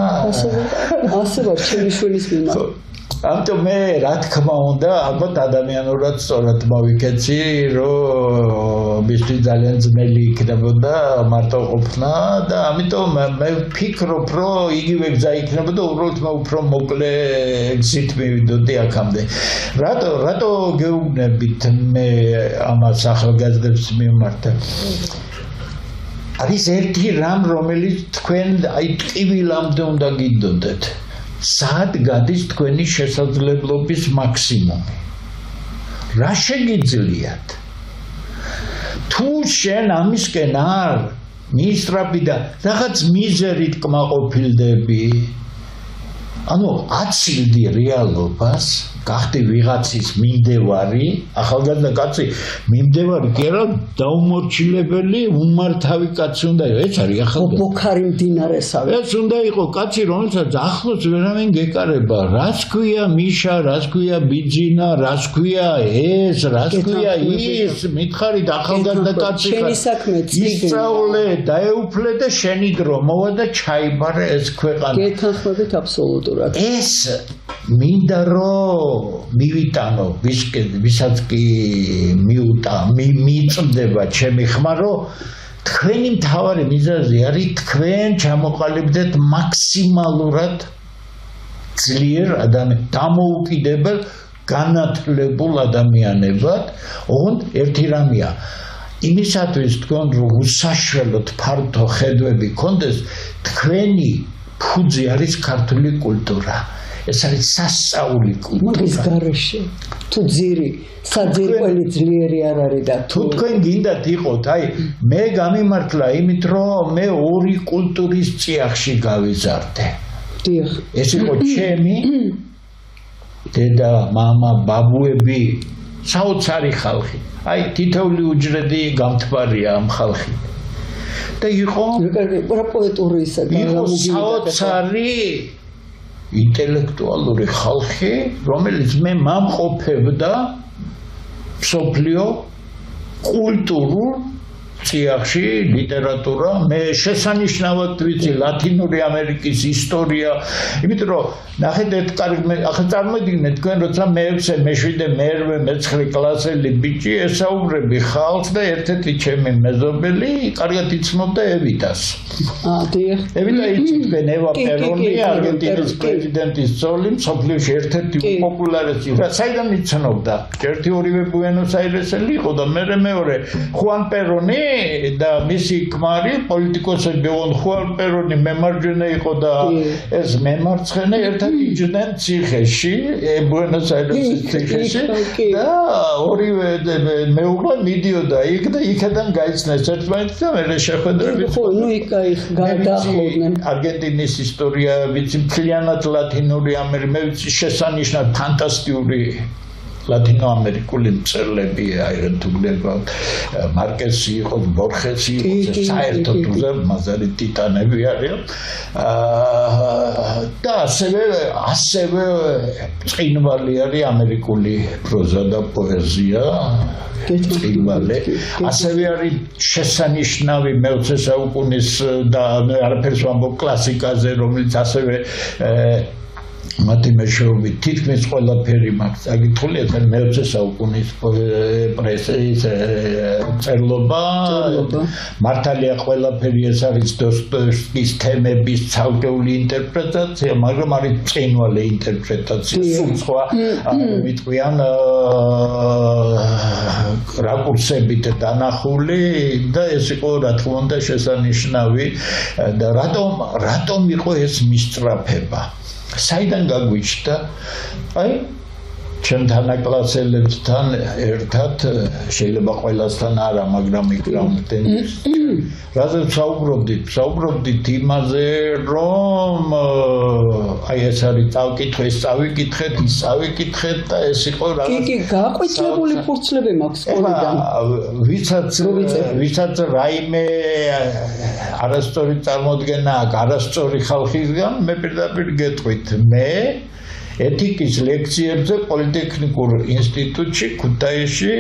ასე ვარ ჩემი შვილის მიმართ ამიტომ მე რა თქმა უნდა ალბათ ადამიანურად სწორად მოვიქეცი რომ მისთვის ძალიან ძნელი იქნებოდა მარტო ყოფნა და ამიტომ მე ვფიქრობ რომ იგივე გზა იქნებოდა უბრალოდ მე უფრო მოკლე გზით მივიდოდი აქამდე რატო გეუბნებით მე ამას ახალგაზრდებს მიმართ არის ერთი რამ რომელიც თქვენ აი ტყივილამდე უნდა გიდოდეთ სად გადის თქვენი შესაძლებლობის მაქსიმუმი რა შეგიძლიათ თუ შენ ამისკენ არ მისტრაფი და რაღაც მიზერით კმაყოფილდები ანუ აცილდი რეალობას გახდი ვიღაცის მიმდევარი ახალგაზრდა კაცი მიმდევარი კი არა დაუმორჩილებელი უმართავი კაცი უნდა იყოს ეს არის ახალგაზრდა ბოქარი მდინარესავე ეს უნდა იყოს კაცი რომელსაც ახლოს ვერავინ გეკარება რას ქვია მიშა რას ქვია ბიძინა რას ქვია ეს რას ქვია ის მითხარით ახალგაზრდა კაცი შენი საქმე ისწავლე დაეუფლე და შენი დრო მოვა და ჩაიბარე ეს ქვეყანა გეთანხმებით აბსოლუტურად ეს მინდა რომ მივიტანო ვისაც კი მიწდება ჩემი ხმა რომ თქვენი მთავარი მიზეზი არის თქვენ ჩამოყალიბდეთ მაქსიმალურად ძლიერ დამოუკიდებელ განათლებულ ადამიანებად ოღონდ ერთი რამეა იმისათვის თქვენ რომ უსაშველოდ ფართო ხედვები გქონდეს თქვენი ფუძე არის ქართული კულტურა ეს არის სასწაული კულტურა ის გარეშე თუ ძირი საძირკველი ძლიერი არ არის და თუ თქვენ გინდათ იყოთ აი მე გამიმართლა იმით რომ მე ორი კულტურის წიაღში გავიზარდე დიახ ეს იყო ჩემი დედა მამა ბაბუები საოცარი ხალხი აი თითოეული უჯრედი გამთბარია ამ ხალხი და იყო პოეტური ისა იყო საოცარი ინტელექტუალური ხალხი, რომელიც მე მომყოფებდა მსოფლიო კულტურულ წიაღში, ლიტერატურა, მე შესანიშნავად ვიცი ლათინური ამერიკის ისტორია, იმიტომ რომ ნახეთ ერთ ახლა წარმოიდგინეთ თქვენ როცა მე-6, მე-7, მე-8, მე-9 კლასელი ბიჭი ესაუბრები ხალხს და ერთ-ერთი ჩემი მეზობელი კარგად იცნობდა ევიტას. დიახ. ევიტა იცით თქვენ ევა პერონი, არგენტინის პრეზიდენტის ძოლი, მსოფლიოში ერთ-ერთი პოპულარესი. საიდან იცნობდა? ერთი ორივე ბუენოს-აირესელი იყო და მეორე ხუან პერონი და მისი ქმარი პოლიტიკოსები ოღონდ ხუან პერონი მემარჯვენე იყო და ეს მემარცხენე ერთად იჯდნენ ციხეში ბუენოს-აირესის ციხეში და ორივე მეუღლე მიდიოდა იქ და იქიდან გაიცნეს ერთმანეთს და მე შეხვედრები ნუ იქ გადაახლოდნენ არგენტინის ისტორია ვიცი მთლიანად ლათინური ამერიკა მე ვიცი შესანიშნავ ფანტასტიკური ლათინოამერიკული მწერლები აირთულება მარკესი იყო ბორხესი იყო საერთოდ უზარმაზარი ტიტანები არიან და ასევე წინვალი არის ამერიკული პროზა და პოეზია წინვალი ასევე არის შესანიშნავი მე-20 საუკუნის და არაფერს ვამბობ კლასიკაზე რომელიც ასევე მათი მეშვეობით თითქმის ყველაფერი მაქვს წაკითხული, ახლა მე-20 საუკუნის პრესის წერლობა. მართალია ყველაფერი ეს არის დოსტოევსკის თემების ცალკეული ინტერპრეტაცია, მაგრამ არის ბრწყინვალე ინტერპრეტაცია, სულ სხვა ვიტყვიან რაკურსებით დანახული და ეს იყო რა თქმა უნდა შესანიშნავი და რატომ იყო ეს მისწრაფება? საიდან გაგვიჩნდა? აი, ჩემთან აკლასელებთან ერთად, შეიძლება ყველასთან არა, მაგრამ იგრამდნენ. რაზე ვსაუბრობდით იმაზე, რომ აი ეს არის წავკითხე, ეს წავიკითხეთ, ის წავიკითხეთ და ეს იყო რაღაც კი, გააკვეთილებული ფურცლები მაქვს სკოლიდან. ვისაც რაიმე არასწორი წარმოდგენა აქვს არასწორი ხალხისგან, მე პირდაპირ გეტყვით, მე ეთიკის ლექციებზე პოლიტექნიკურ ინსტიტუტში ქუთაისში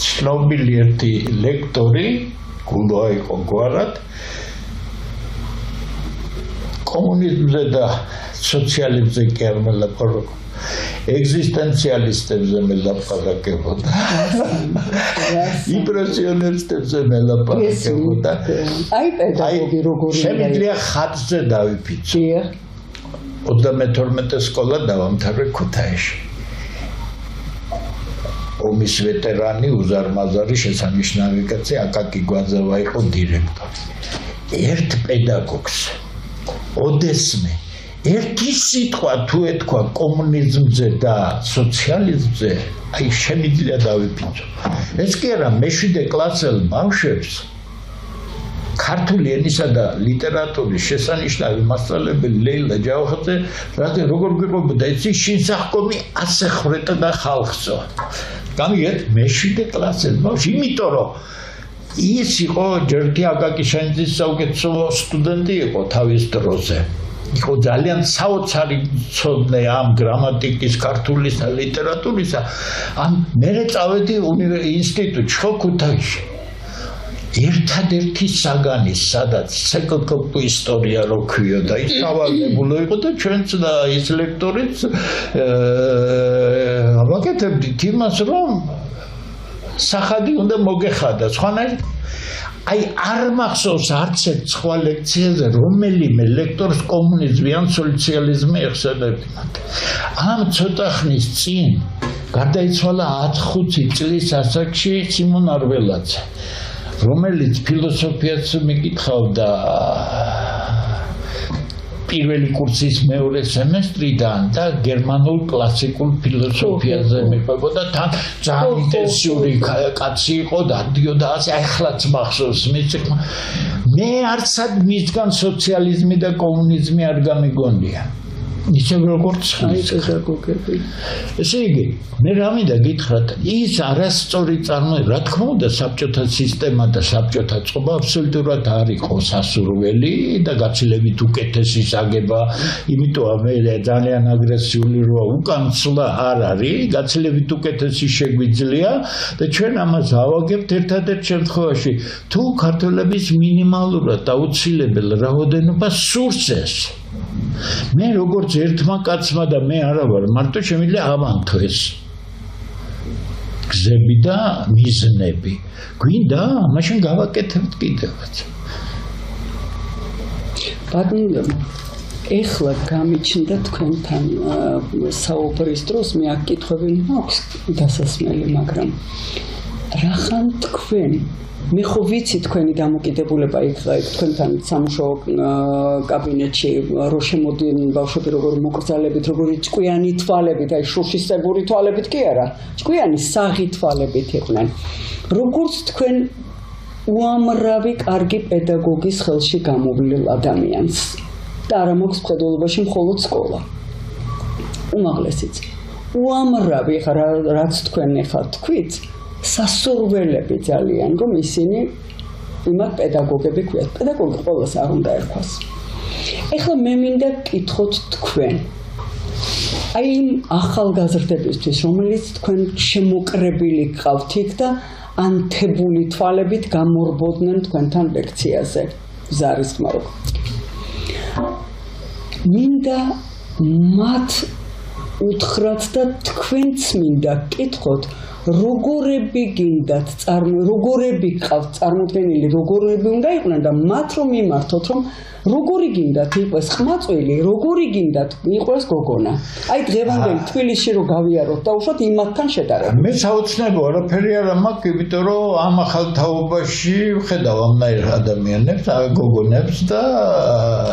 ცნობილი ერთი ლექტორი გულოა იყო გვარად კომუნიზმზე და სოციალიზმზე კი არ მელაპარაკებოდა ეგზისტენციალისტებზე მელაპარაკებოდა იმპრესიონისტებზე მელაპარაკებოდა აი პედაგოგი როგორია შემიძლია ხატზე დავიფიცო 32 სკოლა დავამთავრე ქუთაისში. ომის ვეტერანი უზარმაზარი შესანიშნავი კაცი აკაკი გვაძავა იყო დირექტორი. ერთ პედაგოგს ოდესმე ერთი სიტყვა თუ ეთქვა კომუნიზმზე და სოციალიზმზე, აი შემიძლია დავიფიცო. ეს კი არა მე-7 კლასელ ბავშვებს ქართული ენისა და ლიტერატურის შესანიშნავი მასწავლებელი ლეილა ჯავახაძე როგორ გვიყვებოდა იცი შინსახკომი ასე ხვრეტდა ხალხსო გამიგეთ მე-7 კლასელ ბავშვი იმიტომ რომ ის იყო ჯერთი აკაკი შენძის საუკეთესო სტუდენტი იყო თავის დროზე იყო ძალიან საოცარი ცოდნე ამ გრამატიკის ქართულის და ლიტერატურისა ამ მე წავედი ინსტიტუტში ხო ქუთაისში ერთადერთი საგანი, სადაც სეკოტკოპ ისტორია რო ქვიოდა, ის სავალდებულო იყო და ჩვენც და ის ლექტორიც ვაკეთებდით იმას, რომ სახადი უნდა მოგეხადა. სხვანაირად აი არ მახსოვს არც ერთ სხვა ლექციაზე რომელიმე ლექტორს კომუნიზმი ან სოციალიზმი ეხსენებინათ. ამ ცოტა ხნის წინ გარდაიცვალა 10-5 წლის ასაკში სიმონ არველაძე. რომელიც ფილოსოფიას მიკითხავდა პირველი კურსის მეორე სემესტრიდან და გერმანულ კლასიკურ ფილოსოფიაზე მეყვებოდა თან ძალიან ინტენსიური კაცი იყო და დიოდა ასე ახლაც მახსოვს მე არცად მისგან სოციალიზმი და კომუნიზმი არ გამიგონია ისევ როგორც პედაგოგები. ესე იგი, მე რა მინდა გითხრათ, ის არასწორი წარმოება, რა თქმა უნდა, საბჭოთა სისტემა და საბჭოთა წყობა აბსოლუტურად არ იყო სასურველი და გაცილებით უკეთესი საგება, იმიტომ მე ძალიან აგრესიული როა უკან ცლა არ არის, გაცილებით უკეთესი შეგვიძლია და ჩვენ ამას ავაგებთ ერთადერთ შემთხვევაში, თუ ქართველების მინიმალურად აუცილებელ რაოდენობა სურს ეს მე როგორც ერთმა კაცმა და მე არა ვარ მარტო შემიძლია ავანთო ეს გზები და მიზნები გვინდა მაშინ გავაკეთებთ კიდევაც ბატონო ეხლა გამიჩნდა თქვენთან საუბრის დროს მე აქ კითხვები მაქვს დასასმელი მაგრამ რახან თქვენ მე ხო ვიცი თქვენი დამოკიდებულება იქა თქვენთან სამუშაო კაბინეტში რო შემოდიან ბავშვები როგორ მოკრძალებით როგორი ჭკვიანი თვალებით აი შუშისებური თვალებით კი არა ჭკვიანი საღი თვალებით იყვნენ როგორც თქვენ უამრავი კარგი პედაგოგის ხელში გამოვლილ ადამიანს და არა მაქვს მხედველობაში მხოლოდ სკოლა უმაღლესიც უამრავი ხარ რაც თქვენ ახლა თქვით სასურველები ძალიან რომ ისინი იმათ პედაგოგები ქვიათ პედაგოგი ყოველს არ უნდა ერქვას ეხლა მე მინდა გკითხოთ თქვენ აი იმ ახალგაზრდებისთვის რომელიც თქვენ შემოკრებილი გყავთ იქ და ანთებული თვალებით გამორბოდნენ თქვენთან ლექციაზე ზარის ხმაურობ მინდა მათ უთხრათ და თქვენც მინდა კითხოთ როგორები გინდათ როგორები ყავთ წარმოდგენილი როგორები უნდა იყვნენ და მათ რომ მიმართოთ რომ როგორი გინდათ იყოს ხმაწვილი როგორი გინდათ იყოს გოგონა აი დღევანდელი თბილისში რომ გავიაროთ და უშოთ იმათთან შედარებით მე საოცნებო არაფერი არ მაქვს იმიტომ რომ ამ ახალ თაობაში ვხედავ ამნაირ ადამიანებს გოგონებს და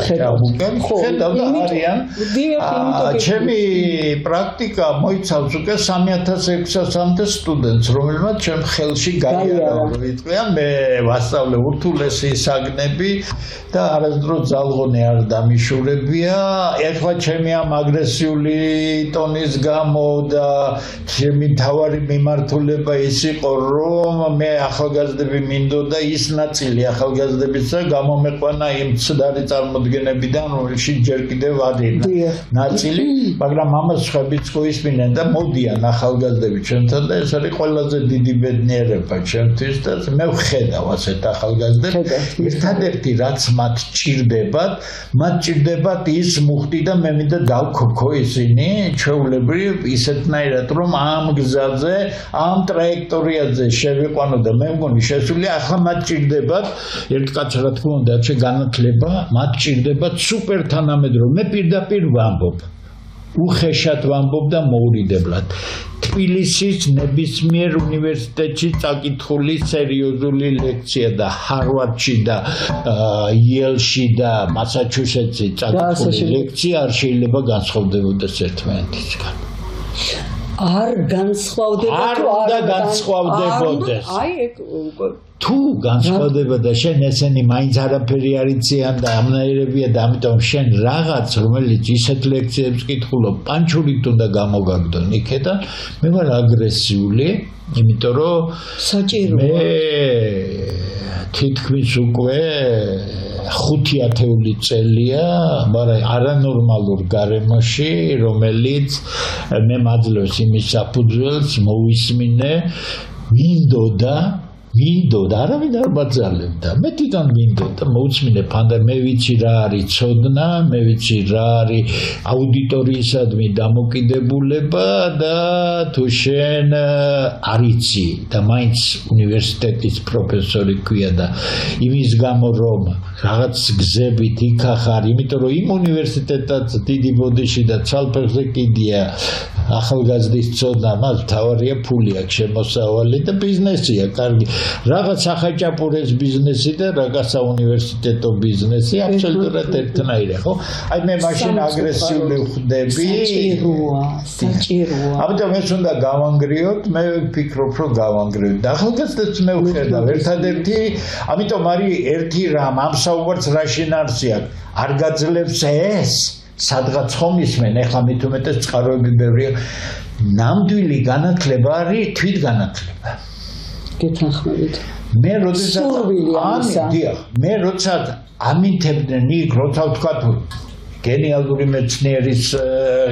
ჭაბუკებს ხედავ და არიან ჩემი პრაქტიკა მოიცავს უკვე 3600 სტუდენტს რომელმაც ჩემ ხელში გაიარა რომ ვიტყვიან მე ვასწავლე ურთულესი საგნები და არასდროს ზალღონი არ დამიშურებია ეხლა ჩემი ამ აგრესიული ტონის გამო და ჩემი თავარი მიმართულება ის იყო რომ მე ახალგაზრდები მინდოდა ის ნაწილი ახალგაზრდებისა გამომეყვანა იმ ცდარი წარმოდგენებიდან რომელშიც ჯერ კიდევ ვადენა ნაწილი მაგრამ ამას ხებიც გვისმინენ და მოდიან ახალგაზრდები ჩვენთან და ეს არის ყველაზე დიდი ბედნიერება ჩვენთვის და მე ვხედავ ასეთ ახალგაზრდებს ერთადერთი რაც მათ მათ ჭირდებათ ის მუხტი და მე მინდა დავქოქო ისინი ჩვეულებრივ ისეთნაირად რომ ამ გზაზე ამ ტრაექტორიაზე შევიყვანო და მე მგონი შესული ახლა მათ ჭირდებათ ერთ კაცს რა თქმა უნდა განათლება მათ ჭირდებათ სუპერ თანამედროვე მე პირდაპირ ვამბობ უხეშად ვამბობ და მოურიდებლად თბილისის ნებისმიერ უნივერსიტეტში წაკითხული სერიოზული ლექცია და ჰარვარდში და იელში და მასაჩუსეტსში წაკითხული ლექცია არ შეიძლება განსხვავდებოდეს ერთმანეთისგან არ განსხვავდება თუ არ განსხვავდებოდეს აი თუ განსხვავდება შენ ესენი მაინც არაფერი არ იციან და ამნაირებია და ამიტომ შენ რაღაც რომელიც ისეთ ლექციებს კითხულობ პანჩურით უნდა გამოგაგდონ იქედან მე ვარ აგრესიული იმიტომ რომ საჭიროა მე თითქმის უკვე 5 წელია მაგრამ არანორმალურ გარემოში რომელიც მე მაძლევს იმის საფუძველს მოვისმინე მინდოდა არავინ არ ბაძალებდა მე თვითონ მინდოდა მოусმინე ფანდა მე ვიცი რა არის ცოდნა მე ვიცი რა არის აუდიტორიისადმი დამოკიდებულება და თუ შენ არიცი და მაინც უნივერსიტეტის პროფესორი ქვია და იმის გამო რომ რაღაც გზებით იქახარ იმიტომ რომ იმ უნივერსიტეტად დიდი ბოდიში და ცალფერზე კიდია ახალგაზრდის ცოდნა მას თავარია ფული აქვს შემოსავალი და ბიზნესია კარგი რაღაც ახაჭაპურეს ბიზნესი და რაღაც უნივერსიტეტო ბიზნესი აბსოლუტურად ერთნაირია ხო აი მე მაშინ აგრესიული ვხდები საჭიროა ამიტომ ეს უნდა გავანგრიოთ მე ვფიქრობ რომ გავანგრიოთ და ახალგაზრდებს მე ვხედავ ერთადერთი ამიტომ არის ერთი რამ ამ საუბარს რა შინაარსი აქვს არ გაძლევს ეს სადღაც ხომ ისმენ ეხლა მით უმეტეს წყაროები ბევრია ნამდვილი განათლება არის თვითგანათლება გეთანხმებით მე როდესაც ამინთებდნენ იქ როცა ვთქვა გენიალური მეცნიერის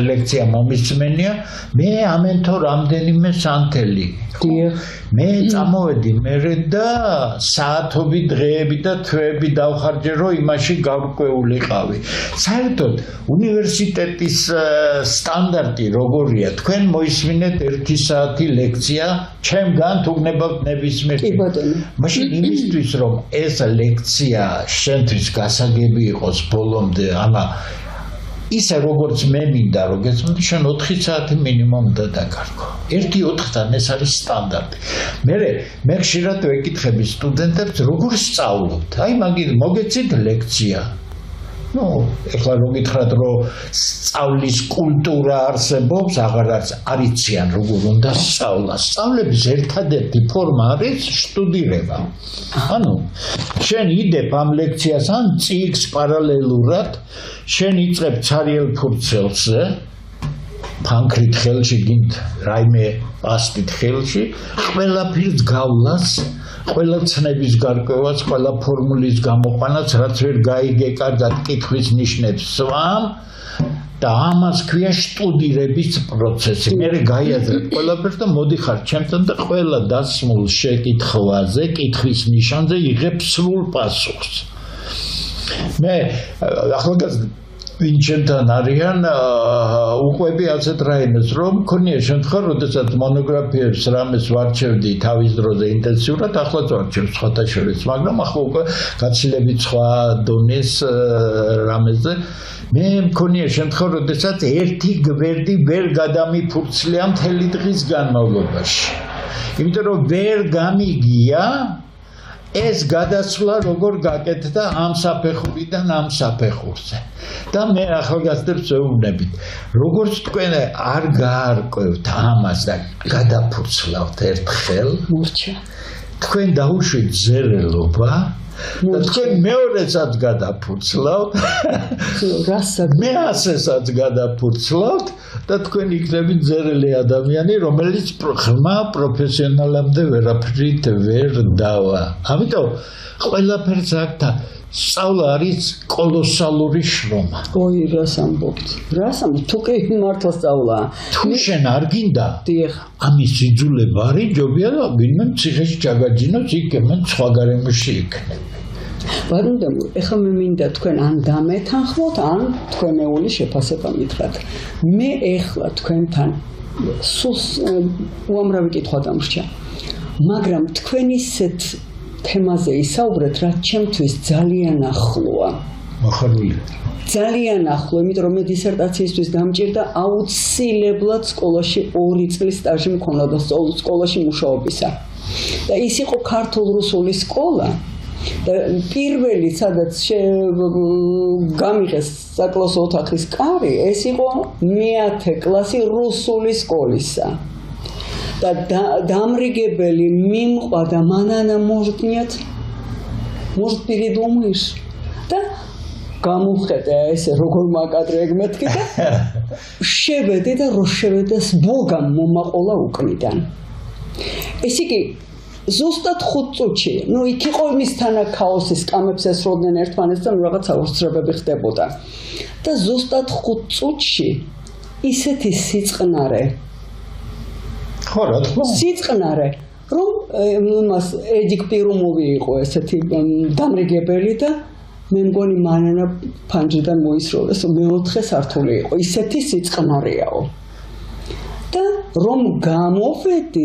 ლექცია მომისმენია მე ამენთო რამდენიმე სანთელი მე წამოვედი მერე და საათობი დღეები და თვეები დავხარჯე რომ იმაში გავკვეულიყავი საერთოდ უნივერსიტეტის სტანდარტი როგორია თქვენ მოისმინეთ 1 საათი ლექცია ჩემგან თუ გნებავთ ნებისმიერ მაშინ იმისთვის რომ ეს ლექცია შენთვის გასაგები იყოს ბოლომდე ამა ისე როგორც მე მინდა რომ გესმოდე შენ 4 საათი მინიმუმ და დაგარგო 1-4-დან ეს არის სტანდარტი მე ხშირად ვეკითხები სტუდენტებს როგორ სწავლობთ აი მაგით მოგეცით ლექცია ნუ ეხლა რომ გითხრათ რომ სწავლის კულტურა არსებობს აღარ არიციან როგორ უნდა სწავლა სწავლების ერთადერთი ფორმა არის სტუდირება ანუ შენ იდებ ამ ლექციას ან წიგნს პარალელურად შენ იწყებ ცარიელ ფურცელზე ფანქრით ხელში გინდ რაიმე პასტით ხელში ყველაფერს გავლას ყველა ცნების გარკვევას ყველა ფორმულის გამოყვანას რაც ვერ გაიგე კარგად კითხვის ნიშნებს სვამ და ამას ქვია სტუდირების პროცესი მე გაიაზრებ ყველაფერს და მოდიხარ ჩემთან და ყველა დასმულ შეკითხვაზე კითხვის ნიშანზე იღებ სრულ პასუხს მე ახალგაზრდა ვინ ჩემთან არიან უყვები ასეთ რაიმეს რომ მქონია შემთხვევა როდესაც მონოგრაფიებს რამეს ვარჩევდი თავის დროზე ინტენსიურად ახლაც ვარჩევ სხვათა შორის მაგრამ ახლა უკვე გაცილებით სხვა დონის რამეზე მე მქონია შემთხვევა როდესაც ერთი გვერდი ვერ გადამიფურცლია მთელი დღის განმავლობაში იმიტომ რომ ვერ გამიგია ეს გადასვლა როგორ გაკეთდა ამ საფეხურიდან ამ საფეხურზე და მე ახალგაზრდებს ვეუბნებით როგორც თქვენ არ გაარკვევთ ამას და გადაფურცლავთ ერთხელ მურჩა თქვენ დაუშვით ზერელობა და თქვენ მეორესაც გადაფურცლავთ მე ასესაც გადაფურცლავთ და თქვენ იქნებით ზერელი ადამიანი რომელიც ხმა პროფესიონალამდე ვერაფრით ვერ დავა ამიტომ ყველაფერს აქ სწავლა არის კოლოსალური შრომა ой რას ამბობთ თუ კი მართლა სწავლა თუ შენ არ გინდა ამის იძულება არის ჯობია და ვინმე ციხეში ჩაგაჯინოს იქ მან სხვა გარემოში იქნება ბარუნდამ ეხლა მე მინდა თქვენ ან დამეთანხმოთ ან თქვენეული შეფასება მითხრათ მე ეხლა თქვენთან სულ უამრავი კითხვა დამრჩა მაგრამ თქვენ ისეთ თემაზე ისაუბრეთ რაც ჩემთვის ძალიან ახლოა მოხარული ძალიან ახლო იმიტომ რომ მე დისერტაციისთვის დამჭირდა აუცილებლად სკოლაში 2 წლის სტაჟი მქონდა და სკოლაში მუშაობისა და ის იყო ქართულ-რუსული სკოლა და პირველი სადაც გამიღეს საკლასო ოთახის კარი ეს იყო მე-10 კლასი რუსული სკოლისა და დამრიგებელი მიმყვა და მანანა может передумаешь და გამოვხედე ესე როგორ მაკადრე მეთქი და შევედი და რო შევედეს ბოგამ მომაყოლა უკნიდან ეს იგი ზუსტად 5 წუთში ნუ იქ იყო მისთანა ქაოსი სკამებს ესროდნენ ერთმანეთს და რაღაც აუსწრებები ხდებოდა და ზუსტად 5 წუთში ისეთი სიწყნარე ხო რა თქმა უნდა სიწყნარე რომ მას ედიკ პირუმოვი იყო ესეთი დამრიგებელი და მე მგონი მანანა ფანჯრიდან მოისროლეს მე-4 სართული იყო ისეთი სიწყნარეაო და რომ გამოვედი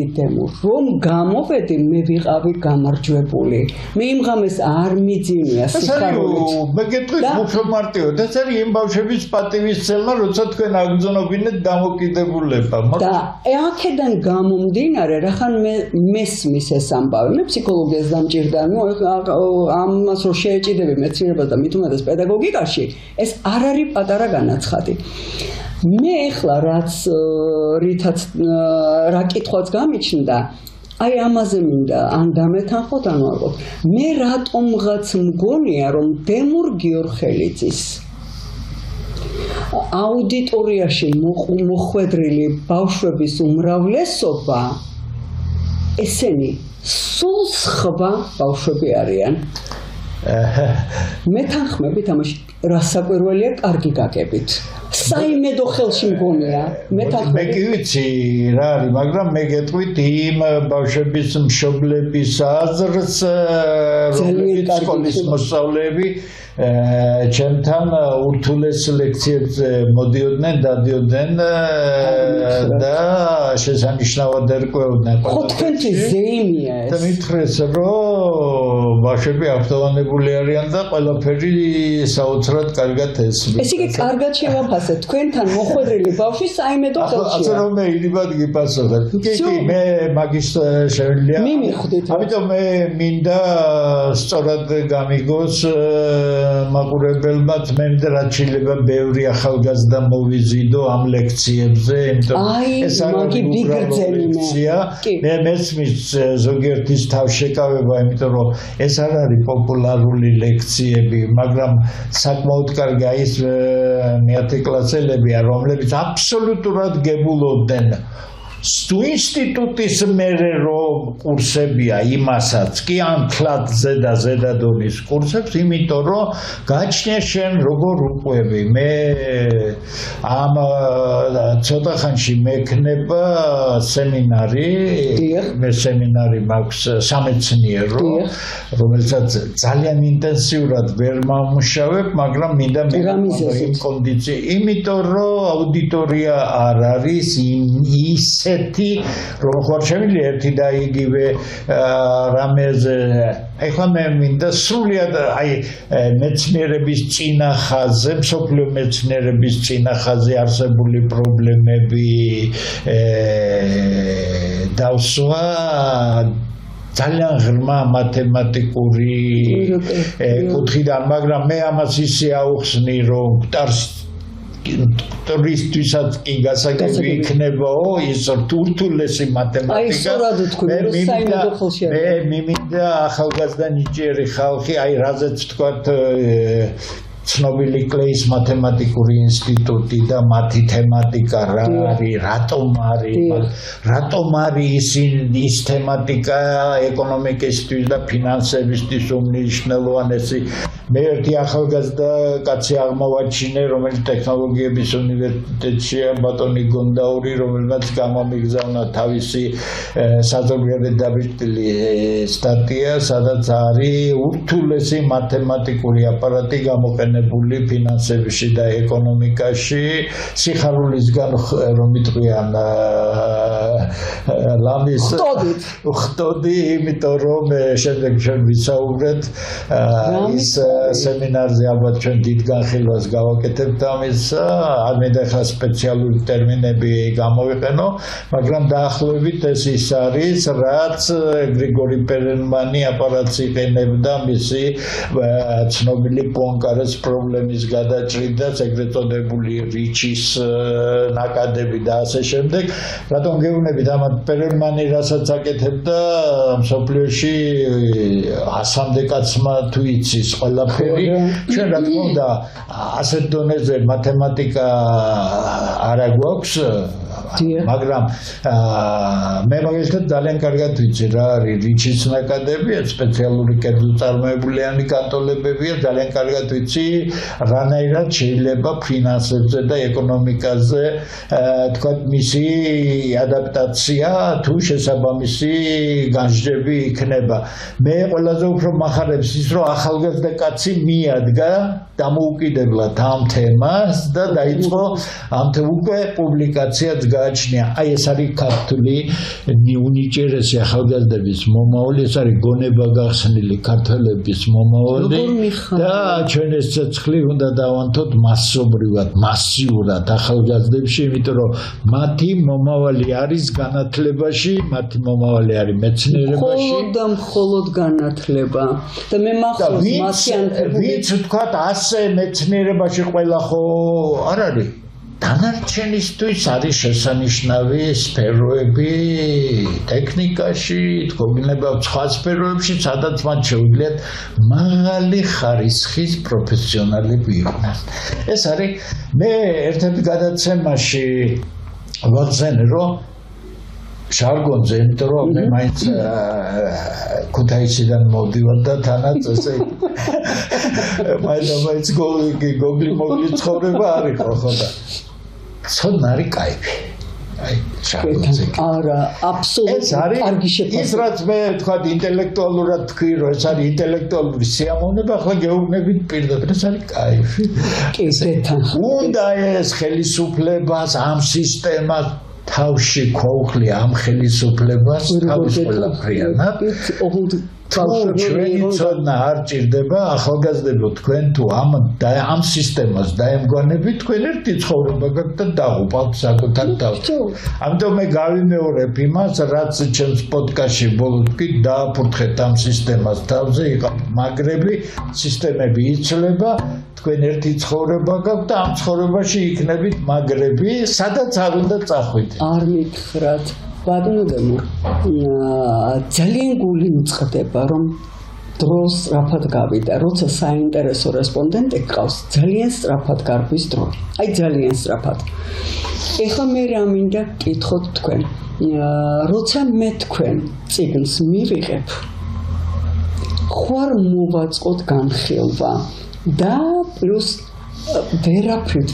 მე ვიყავი გამარჯვებული მე იმ ღამეს არ მიძინია სიხარული მე გეტყვით უფრო მარტივად ეს არის იმ ბავშვების პატივისცემა როცა თქვენ აგზნობინეთ დამოკიდებულება და აქედან გამომდინარე რახან მე მესმის ეს ამბავი მე ფსიქოლოგიას დამჭირდა ნუ ამას რო შეეჭიდები მეცნიერებას და მით უმეტეს პედაგოგიკაში ეს არ არის პატარა განაცხადი მე ეხლა რაც რითაც რა კითხვაც გამიჩნდა აი ამაზე მინდა ან დამეთანხმოთ ან ვარყოთ მე რატომღაც მგონია რომ დემურ გიორხელიძის აუდიტორიაში მოხვედრილი ბავშვების უმრავლესობა ესენი სულ სხვა ბავშვები არიან მეთანხმებით ამაში რასაკვირველია კარგი გაგებით საიმედო ხელში მგონია მე კი ვიცი რა არის მაგრამ მე გეტყვით იმ ბავშვების მშობლების აზრს რომელიც სკოლის მოსწავლეები ჩემთან ურთულეს ლექციებზე მოდიოდნენ დადიოდნენ და შესანიშნავად ერკვეოდნენ ხო თქვენთვის ზეიმია ეს და მითხრეს რომ ბავშვები აქტოვანებული არიან და ყველაფერი საოცრად კარგად ესმის ეს იგი კარგად შევაფასეთ თქვენთან მოხვედრილი ბავშვი საიმედო ხელშია ასე რომ მე ირიბად გიპასუხებ კი მე მაგის შეგვიძლია ამიტომ მე მინდა სწორად გამიგოს მაყურებელმაც მე რაც შეიძლება ბევრი ახალგაზრდა მოვიზიდო ამ ლექციებზე, იმიტომ ეს არის ლექცია. მე მესმის ზოგიერთის თავშეკავება, იმიტომ რომ ეს არ არის პოპულარული ლექციები, მაგრამ საკმაოდ კარგი ის მე-10 კლასელებია, რომლებიც აბსოლუტურად გებულობდნენ ინსტიტუტის მერე რომ კურსებია იმასაც კი ან თლად ზედა დონის კურსებს, იმიტომ რომ გაჩნია შენ როგორ უყვები. მე ამ ცოტა ხანში მექნება სემინარი, მე სემინარი მაქვს სამეცნიერო, რომელსაც ძალიან ინტენსიურად ვერ მომუშავებ, მაგრამ მინდა იმ კონდიცია, იმიტომ რომ აუდიტორია არ არის ისეთი, რომ ხარ შემიძლია ერთი და იგივე რამეზე. ეხლა მე მინდა სრულად აი მეცნიერების წინა ხაზზე, მსოფლიო მეცნიერების წინა ხაზზე არსებული პრობლემები დავსვა ძალიან ღრმა მათემატიკური კუთხიდან, მაგრამ მე ამას ისე აუხსნი, რომ ტურისტვისაც კი გასაგები იქნებაო ის რთულესი მათემატიკა. მე მინდა ახალგაზრდა ნიჭიერი ხალხი, აი რაზეც ვთქვათ ცნობილი კლეის მათემატიკური ინსტიტუტი და მათი თემატიკა რა არის, რატომ არის ის თემატიკა ეკონომიკისთვის და ფინანსებისთვის უმნიშვნელოვანესი. მე ერთი ახალგაზრდა კაცი აღმოვაჩინე, რომელიც ტექნოლოგიების უნივერსიტეტშია, ბატონი გონდაური, რომელმაც გამომიგზავნა თავისი საზოგადოებრივ დაბეჭდილი სტატია, სადაც არის ურთულესი მათემატიკური აპარატი გამოყენებული ფინანსებში და ეკონომიკაში, სიხარულისგან რომ იტყვიან ლამის ხტოდი, იმიტომ რომ შემდეგ ჩვენ ვისაუბრეთ ის სემინარზე ალბათ ჩვენ დიდ განხილვას გავაკეთებთ ამის, არ მინდა ხა სპეციალური ტერმინები გამოვიყენო, მაგრამ დაახლოებით ეს ის არის, რაც გრიგორი პერელმანი აპარატს იყენებდა მისი ცნობილი პუანკარეს პრობლემის გადაჭრიდას, ეგრეთ წოდებული რიჩის ნაკადები და ასე შემდეგ. რატომ გეუბნებით, ამათ პერელმანი რასაც აკეთებდა მსოფლიოში 100-მდე კაცმა თუ იცის ყველაფერი, ჩვენ რა თქმა უნდა ასეთ დონეზე მათემატიკა არ გვაქვს, მაგრამ მე მაგალითად ძალიან კარგად ვიცი რა არის რიჩის ნაკადები, სპეციალური კერძოწარმოებულიანი კანტოლებებია, ძალიან კარგად ვიცი რანაირად შეიძლება ფინანსებზე და ეკონომიკაზე თქვა მისი ადაპტაცია თუ შესაბამისი განსჯები იქნება. მე ყველაზე უფრო მახარებს ის, რომ ახალგაზრდა კაცი მიადგა დამოუკიდებლად ამ თემას და დაიწყო ამ უკვე პუბლიკაციაც გააჩნია. აი ეს არის ქართული უნიჭიერესი ახალგაზრდების მომავალი, ეს არის გონება გახსნილი ქართველების მომავალი და ჩვენ ეს ცეცხლი უნდა დავანთოთ მასიურად ახალგაზრდებში, იმიტომ რომ მათი მომავალი არის განათლებაში, მათი მომავალი არის მეცნიერებაში. მხოლოდ განათლება და მე მახსოვს ვინც ვთქვათ ასე მეცნიერებაში ყველა ხო არ არის. დანარჩენისთვის არის შესანიშნავი სფეროები ტექნიკაში, თქოგნება სხვა სფეროებში, სადაც მათ შეუძლიათ მაღალი ხარისხის პროფესიონალები იყვნენ. ეს არის მე ერთ-ერთ გადაცემაში ვახსენე, რომ ჟარგონზე, იმიტომ რომ მე მაინც ქუთაისიდან მოვდივარ და თანაც ესე მაინც გოგლი მოგლი ცხოვრება არ იყო ხო და ცოდნარი кайფი. აი ჟარგონზე. არა, აბსოლუტურად კარგი შეფასება. ის რაც მე თქვა ინტელექტუალურად თქვი, რომ ეს არის ინტელექტუალური სიამოვნება, ახლა გეუბნებით პირდაპირ, ეს არის кайფი. უნდა ეს ხელისუფლებას, ამ სისტემას თავში ქოუხლი ამ ხელისუფლებას თავის ყველაფრიანად ჩვენი ცოდნა არ ჭირდება ახალგაზრდებო თქვენ თუ ამ სისტემას დაემგვანებით თქვენ ერთი ცხოვრება გაქვთ და დაღუპავთ საკუთარ თავს. ამიტომ მე გავიმეორებ იმას, რაც ჩემს პოდკასტში ბოლოს თქვი, დააფურთხეთ ამ სისტემას თავზე, იყავთ მაგრები, სისტემები იცვლება, თქვენ ერთი ცხოვრება გაქვთ და ამ ცხოვრებაში იქნებით მაგრები, სადაც არ უნდა წახვიდეთ. არ მითხრათ ბატონო ძალიან გული მწყდება, რომ დროს სწრაფად გავიდა, როცა საინტერესო რესპონდენტი გყავს, ძალიან სწრაფად გარბის დრო. აი ძალიან სწრაფად. ეხლა მე რა მინდა გკითხოთ თქვენ. როცა მე თქვენ წიგნს მივიღებ, ხوار მოვაწყოთ განხილვა და პლუს ვერაფრით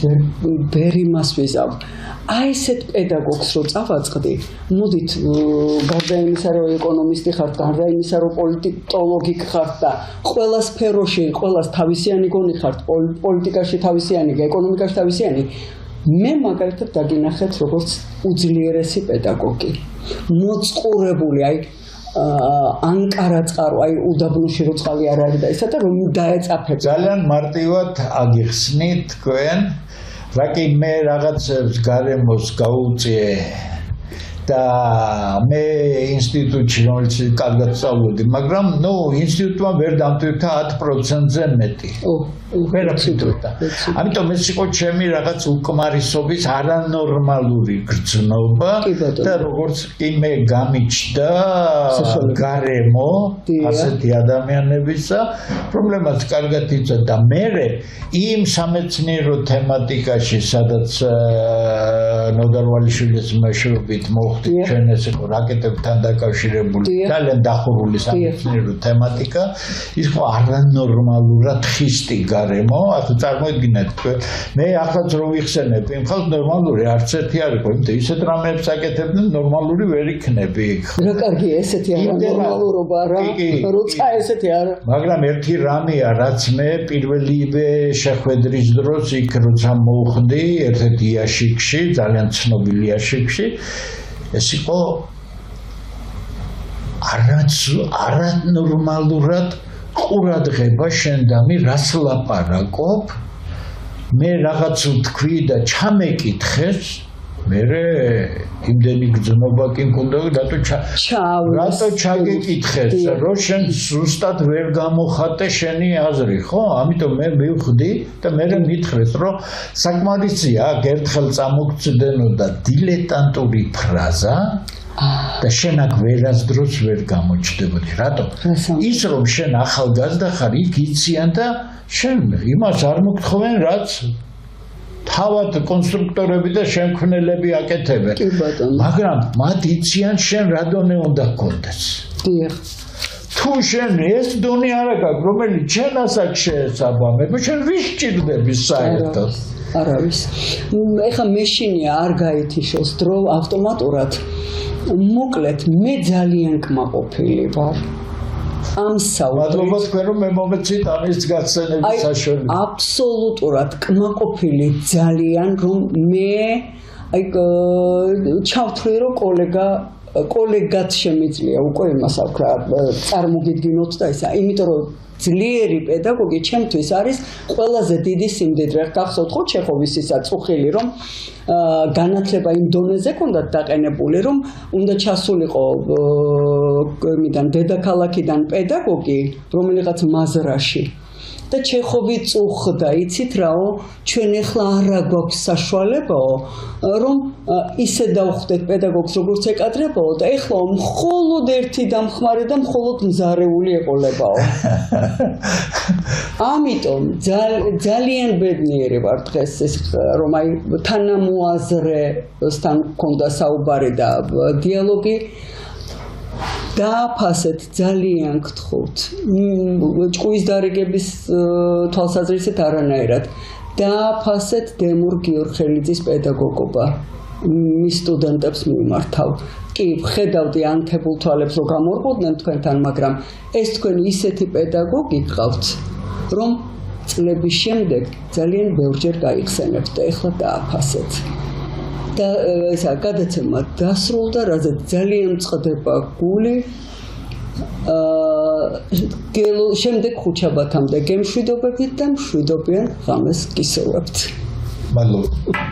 ვერ იმას ვიზავ. აი ესეთ პედაგოგს რო წავაწყდი, მოდით გარდა იმისა, რომ ეკონომისტი ხართ, გარდა იმისა, რომ პოლიტოლოგი ხართ და ყველა სფეროში, ყველას თავისიანი გონი ხართ, პოლიტიკაში თავისიანი, ეკონომიკაში თავისიანი, მე მაგალითად დაგინახეთ როგორც უძლიერესი პედაგოგი. მოწყურებული, აი ანკარა წყარო, აი უდაბნოში რო წყალი არ არის და ისა და რომ დაეწაფებ. ძალიან მარტივად აგიხსნით თქვენ, რაკი მე რაღაცებს გარემოს გაუწიე და მე ინსტიტუტში რომელიც კარგად სწავლობდი, მაგრამ ინსტიტუტმა ვერ დამტვირთა 10%-ზე მეტი. ვერაფრითვირთა. ამიტომ ეს იყო ჩემი რაღაც უკმარისობის არანორმალური გრძნობა და როგორც კი მე გამიჩნდა გარემო ასეთი ადამიანებისა, პრობლემას კარგად იცოდა და მე იმ სამეცნიერო თემატიკაში, სადაც ნოდარვალიშვილის მეშვეობით მოხდი ჩვენ ეს იყო რაკეტებთან დაკავშირებული ძალიან დახურული სამეცნიერო თემატიკა, ის იყო არანორმალურად ხისტი გარემო, ახლა წარმოიდგინეთ თქვენ, მე ახლა რო ვიხსენებ, იმ ხალხს ნორმალური არც ერთი არ იყო, იმიტომ ისეთ რამეებს აკეთებდნენ, ნორმალური ვერ იქნები იქ. რა კარგია ესეთი არანორმალურობა რა, როცა ესეთი არა. მაგრამ ერთი რამეა, რაც მე პირველივე შეხვედრის დროს იქ როცა მოვხდი, ერთ-ერთ იაშიკში, ძალიან ცნობილ იაშიკში, ეს იყო არანორმალურად ყურადღება შენდამი რას ლაპარაკობ, მე რაღაც ვთქვი და ჩამეკითხეს, მე იმდენი გრძნობა კი მქონდა, რატო ჩაგეკითხეს, რომ შენ ზუსტად ვერ გამოხატე შენი აზრი, ხო? ამიტომ მე მივხვდი და მე მითხრეს, რომ საკმარისია აქ ერთხელ წამოგწდენო და დილეტანტური ფრაზა და შენ აქ ვერასდროს ვერ გამოჩნდებოდი. რატო? ის რომ შენ ახალგაზრდა ხარ, იქ იციან და შენ იმას არ მოგთხოვენ, რაც თავად კონსტრუქტორები და შემქმნელები აკეთებენ. მაგრამ მათ იციან შენ რა დონე უნდა გქონდეს. თუ შენ ეს დონე არ აქვს, რომელიც შენას აქ შეესაბამება, შენ ვის სჭირდები საერთოდ? არავის. ეხლა მეშინია არ გაითიშოს დრო ავტომატურად. მოკლედ მე ძალიან კმაყოფილი ვარ. ამ მადლობა თქვენ რომ მე მომეცით ამის გაცნობის საშუალება. აბსოლუტურად კმაყოფილი ძალიან რომ მე ჩავთვლი რომ კოლეგად შემიძლია უკვე იმას აქვთ წარმოგიდგინოთ და ისა, იმიტომ რომ ძლიერი პედაგოგი ჩემთვის არის ყველაზე დიდი სიმდიდრე. გახსოვთ ხო ჩეხოვის ისა წუხილი რომ განათლება იმ დონეზე ჰქონდათ დაყენებული, რომ უნდა ჩასულიყო იმიდან დედაქალაქიდან პედაგოგი რომელიღაც მაზრაში და ჩეხოვი წუხდა, იცით რაო, ჩვენ ახლა არა გვაქვს საშუალებაო, რომ ისე დავხვდეთ პედაგოგს როგორც ეკადრებაო და ახლა მხოლოდ ერთი დამხმარე და მხოლოდ მზარეული ეყოლებაო. ამიტომ ძალიან ბედნიერი ვარ დღეს ეს რომ აი თანამოაზრესთან მქონდა საუბარი და დიალოგი. დააფასეთ ძალიან გთხოვთ ჭკუის დარიგების თვალსაზრისით არანაირად დააფასეთ დემურ გიორხელიძის პედაგოგობა მის სტუდენტებს მიმართავ კი ვხედავდი ანთებულ თვალებს რომ გამორბოდნენ თქვენთან მაგრამ ეს თქვენ ისეთი პედაგოგი გყავთ რომ წლების შემდეგ ძალიან ბევრჯერ გაიხსენებთ და ეხლა დააფასეთ და ესა გადაცემა დასრულდა, რაზეც ძალიან წყდება გული. შემდეგ ხუჩაბათამდე გემშვიდობებით და მშვიდობიან ღამეს გისურვებთ. მადლობა.